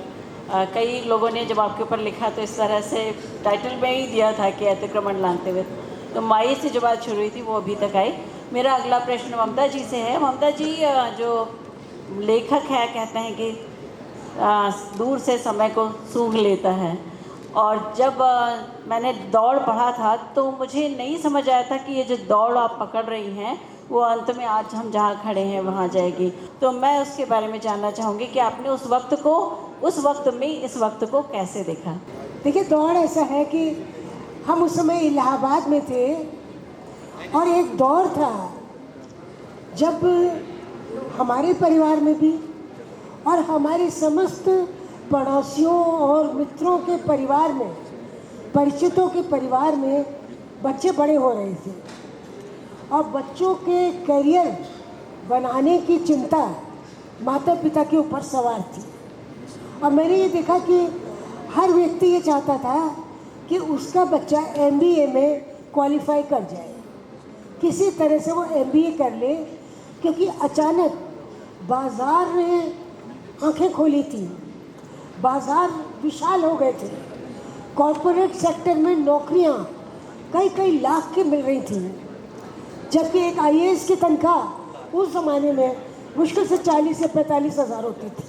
कई लोगों ने जब आपके ऊपर लिखा तो इस तरह से टाइटल में ही दिया था कि अतिक्रमण लांघते हुए। तो माई से जो बात शुरू हुई थी वो अभी तक आई। मेरा अगला प्रश्न ममता जी से है। ममता जी, जो लेखक है कहते हैं कि दूर से समय को सूंघ लेता है, और जब मैंने दौड़ पढ़ा था तो मुझे नहीं समझ आया था कि ये जो दौड़ आप पकड़ रही हैं वो अंत में आज हम जहाँ खड़े हैं वहाँ जाएगी। तो मैं उसके बारे में जानना चाहूँगी कि आपने उस वक्त में इस वक्त को कैसे देखा। देखिए, दौड़ ऐसा है कि हम उस समय इलाहाबाद में थे और एक दौर था जब हमारे परिवार में भी और हमारे समस्त पड़ोसियों और मित्रों के परिवार में, परिचितों के परिवार में बच्चे बड़े हो रहे थे और बच्चों के करियर बनाने की चिंता माता पिता के ऊपर सवार थी। और मैंने ये देखा कि हर व्यक्ति ये चाहता था कि उसका बच्चा MBA में क्वालिफाई कर जाए, किसी तरह से वो MBA कर ले, क्योंकि अचानक बाज़ार ने आंखें खोली थी, बाज़ार विशाल हो गए थे, कॉरपोरेट सेक्टर में नौकरियां कई लाख की मिल रही थी, जबकि एक IAS की तनख्वाह उस ज़माने में मुश्किल से 40 से 45 हज़ार होती थी।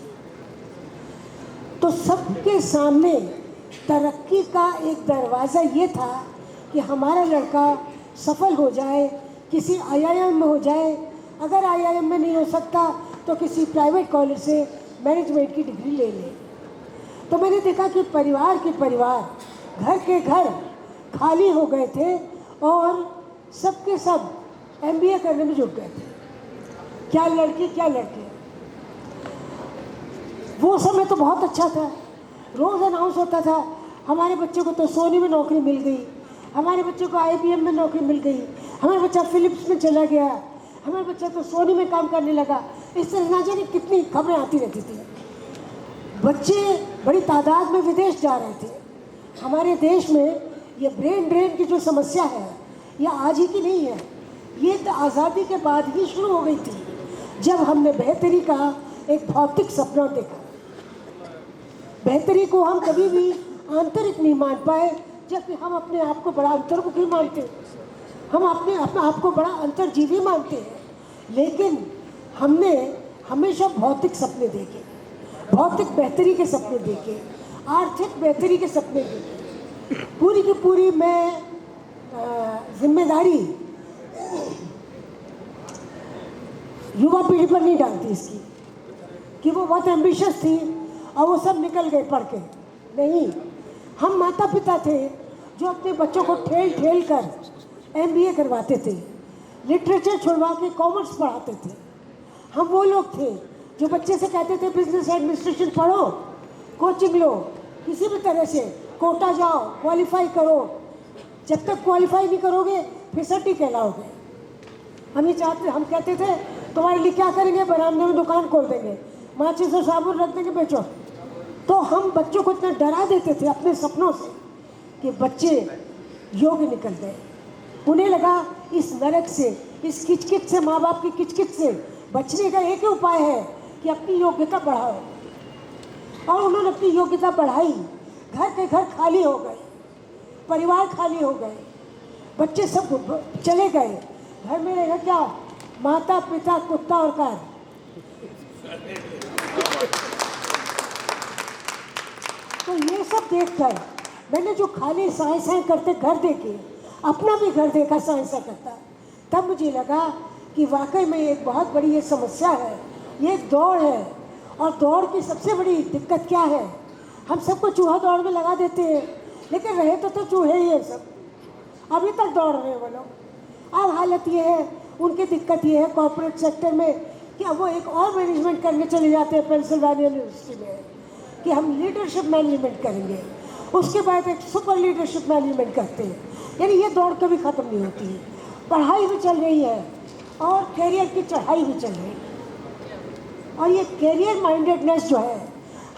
तो सबके सामने तरक्की का एक दरवाज़ा ये था कि हमारा लड़का सफल हो जाए, किसी IIM में हो जाए, अगर IIM में नहीं हो सकता तो किसी प्राइवेट कॉलेज से मैनेजमेंट की डिग्री ले ले। तो मैंने देखा कि परिवार के परिवार, घर के घर खाली हो गए थे और सबके सब MBA करने में जुट गए थे, क्या लड़की क्या लड़के। वो समय तो बहुत अच्छा था, रोज़ अनाउंस होता था हमारे बच्चे को तो सोनी में नौकरी मिल गई, हमारे बच्चे को IBM में नौकरी मिल गई, हमारा बच्चा फिलिप्स में चला गया, हमारा बच्चा तो सोनी में काम करने लगा। इस तरह ना जाने कितनी खबरें आती रहती थी। बच्चे बड़ी तादाद में विदेश जा रहे थे। हमारे देश में ये ब्रेन ड्रेन की जो समस्या है ये आज ही की नहीं है, ये तो आज़ादी के बाद ही शुरू हो गई थी, जब हमने बेहतरी का एक भौतिक सपना देखा। बेहतरी को हम कभी भी आंतरिक नहीं मान पाए, जबकि हम अपने आप को बड़ा अंतर्मुखी मानते हैं, हम अपने आप को बड़ा अंतर्जीवी मानते हैं। लेकिन हमने हमेशा भौतिक सपने देखे, भौतिक बेहतरी के सपने देखे, आर्थिक बेहतरी के सपने देखे। पूरी की पूरी मैं जिम्मेदारी युवा पीढ़ी पर नहीं डालती इसकी कि वो बहुत एम्बिशियस थी और वो सब निकल गए पढ़ के। नहीं, हम माता पिता थे जो अपने बच्चों को ठेल ठेल कर MBA करवाते थे, लिटरेचर छुड़वा के कॉमर्स पढ़ाते थे। हम वो लोग थे जो बच्चे से कहते थे बिजनेस एडमिनिस्ट्रेशन पढ़ो, कोचिंग लो, किसी भी तरह से कोटा जाओ, क्वालिफाई करो, जब तक क्वालिफाई नहीं करोगे फिसड्डी कहलाओगे। हम कहते थे तुम्हारे लिए क्या करेंगे, बरामदे में दुकान खोल देंगे, माचिस और साबुन रख देंगे, बेचो। तो हम बच्चों को इतना डरा देते थे अपने सपनों से कि बच्चे योग्य निकल गए। उन्हें लगा इस नरक से, इस किचकिच से, माँ बाप की किचकिच से बचने का एक ही उपाय है कि अपनी योग्यता बढ़ाओ। और उन्होंने अपनी योग्यता बढ़ाई, घर के घर खाली हो गए, परिवार खाली हो गए, बच्चे सब चले गए, घर में रहेगा क्या? माता पिता कुत्ता और कार। तो ये सब देखकर मैंने जो खाली साए साए करते घर देखे, अपना भी घर देखा साए साए करता, तब मुझे लगा कि वाकई में एक बहुत बड़ी ये समस्या है, ये दौड़ है। और दौड़ की सबसे बड़ी दिक्कत क्या है? हम सबको चूहा दौड़ में लगा देते हैं, लेकिन रहे तो चूहे ही है सब, अभी तक दौड़ रहे हैं वो लोग। अब हालत ये है, उनकी दिक्कत ये है कॉर्पोरेट सेक्टर में कि अब वो एक और मैनेजमेंट करने चले जाते हैं पेंसिल्वेनिया यूनिवर्सिटी में कि हम लीडरशिप मैनेजमेंट करेंगे, उसके बाद एक सुपर लीडरशिप मैनेजमेंट करते हैं। यानी ये दौड़ कभी ख़त्म नहीं होती है। पढ़ाई भी चल रही है और कैरियर की चढ़ाई भी चल रही है। और ये कैरियर माइंडेडनेस जो है,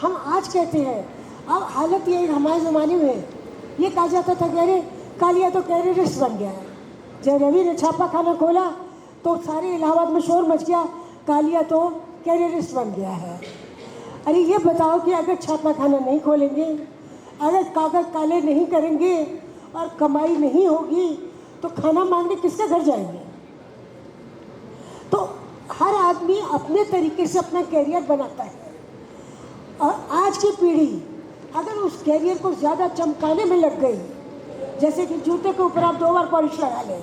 हम आज कहते हैं, अब हालत ये हमारे ज़माने में ये कहा जाता था कि अरे कालिया तो कैरियरिस्ट बन गया है। जब रवि ने छापा खाना खोला तो सारे इलाहाबाद में शोर मच गया, कालिया तो कैरियरिस्ट बन गया है। अरे ये बताओ कि अगर छापा खाना नहीं खोलेंगे, अगर कागज काले नहीं करेंगे और कमाई नहीं होगी तो खाना मांगने किसके घर जाएंगे? तो हर आदमी अपने तरीके से अपना कैरियर बनाता है। और आज की पीढ़ी अगर उस कैरियर को ज़्यादा चमकाने में लग गई, जैसे कि जूते के ऊपर आप 2 बार पॉलिश लगा लें,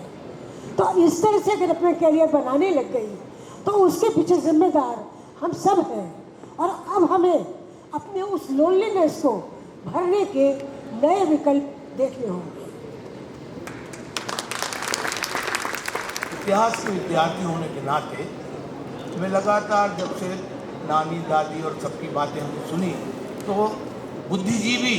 तो इस तरह से अगर अपना कैरियर बनाने लग गई तो उसके पीछे जिम्मेदार हम सब हैं। और अब हमें अपने उस लोनलीनेस को भरने के नए विकल्प देखने होंगे। इतिहास के विद्यार्थी होने के नाते मैं लगातार जब से नानी दादी और सबकी बातें हमने सुनी तो बुद्धिजीवी,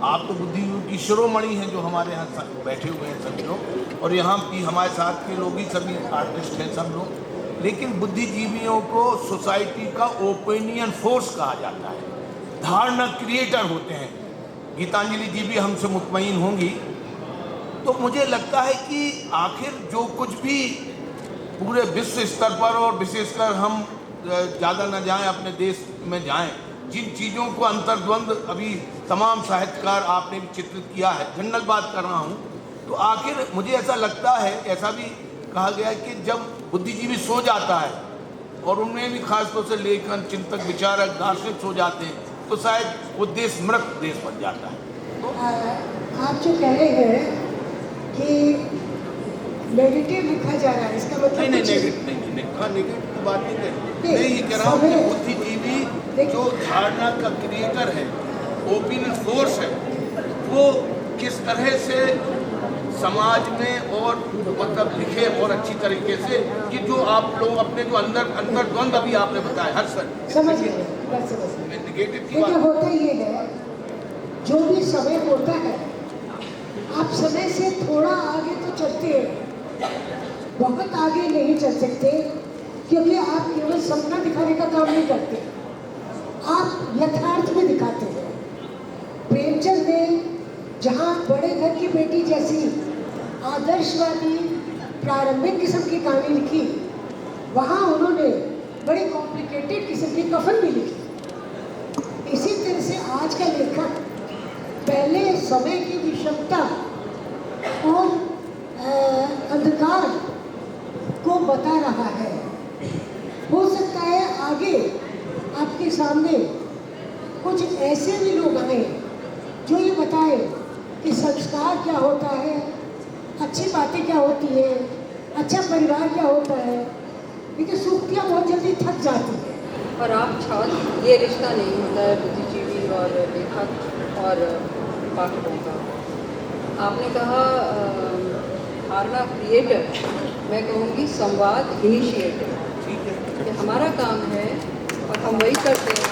आप तो बुद्धिजीवी की शिरोमणि हैं जो हमारे यहाँ बैठे हुए हैं सभी लोग, और यहाँ भी हमारे साथ के लोग ही सभी आर्टिस्ट हैं सब लोग, लेकिन बुद्धिजीवियों को सोसाइटी का ओपिनियन फोर्स कहा जाता है, धारणा क्रिएटर होते हैं। गीतांजलि जी भी हमसे मुतमईन होंगी। तो मुझे लगता है कि आखिर जो कुछ भी पूरे विश्व स्तर पर और विशेषकर हम ज़्यादा न जाएं, अपने देश में जाएं, जिन चीज़ों को अंतर्द्वंद अभी तमाम साहित्यकार आपने भी चित्रित किया है, जनरल बात कर रहा हूँ, तो आखिर मुझे ऐसा लगता है, ऐसा भी कहा गया है कि जब बुद्धिजीवी सो जाता है और उनमें भी खासतौर से लेखन, चिंतक, विचारक, दार्शनिक सो जाते हैं, तो शायद वो देश मृत देश बन जाता है। तो आप जो कह रहे हैं कि नेगेटिव लिखा जा रहा है, इसका मतलब नहीं नेगेटिव की बात नहीं है। मैं ये कह रहा हूँ कि बुद्धिजीवी जो धारणा का क्रिएटर है, ओपिनियन फोर्स है, वो किस तरह से समाज में और मतलब लिखे और अच्छी तरीके से कि जो आप लोग अपने जो अंदर द्वंद अभी आपने बताया हर सर समझ नेगेटिव की बात होता ये है, जो भी समय होता है आप समय से थोड़ा आगे तो चलते हैं, बहुत आगे नहीं चल सकते, क्योंकि आप केवल सपना दिखाने का काम नहीं करते, आप यथार्थ में दिखाते हैं। प्रेमचंद ने जहाँ बड़े घर की बेटी जैसी आदर्शवादी प्रारंभिक किस्म की कहानी लिखी, वहाँ उन्होंने बड़ी कॉम्प्लिकेटेड किस्म की कफन भी लिखी। इसी तरह से आज का लेखक पहले समय की विषमता और अंधकार को बता रहा है। हो सकता है आगे आपके सामने कुछ ऐसे भी लोग आए जो ये बताए कि संस्कार क्या होता है, अच्छी बातें क्या होती है, अच्छा परिवार क्या होता है, लेकिन सूक्तियाँ बहुत जल्दी थक जाती हैं। और आप छात्र, ये रिश्ता नहीं होता है बुद्धिजीवी और लेखक और पाठकों का। आपने कहा धारणा क्रिएटर, मैं कहूँगी संवाद इनिशिएटर, कि हमारा काम है और हम वही करते हैं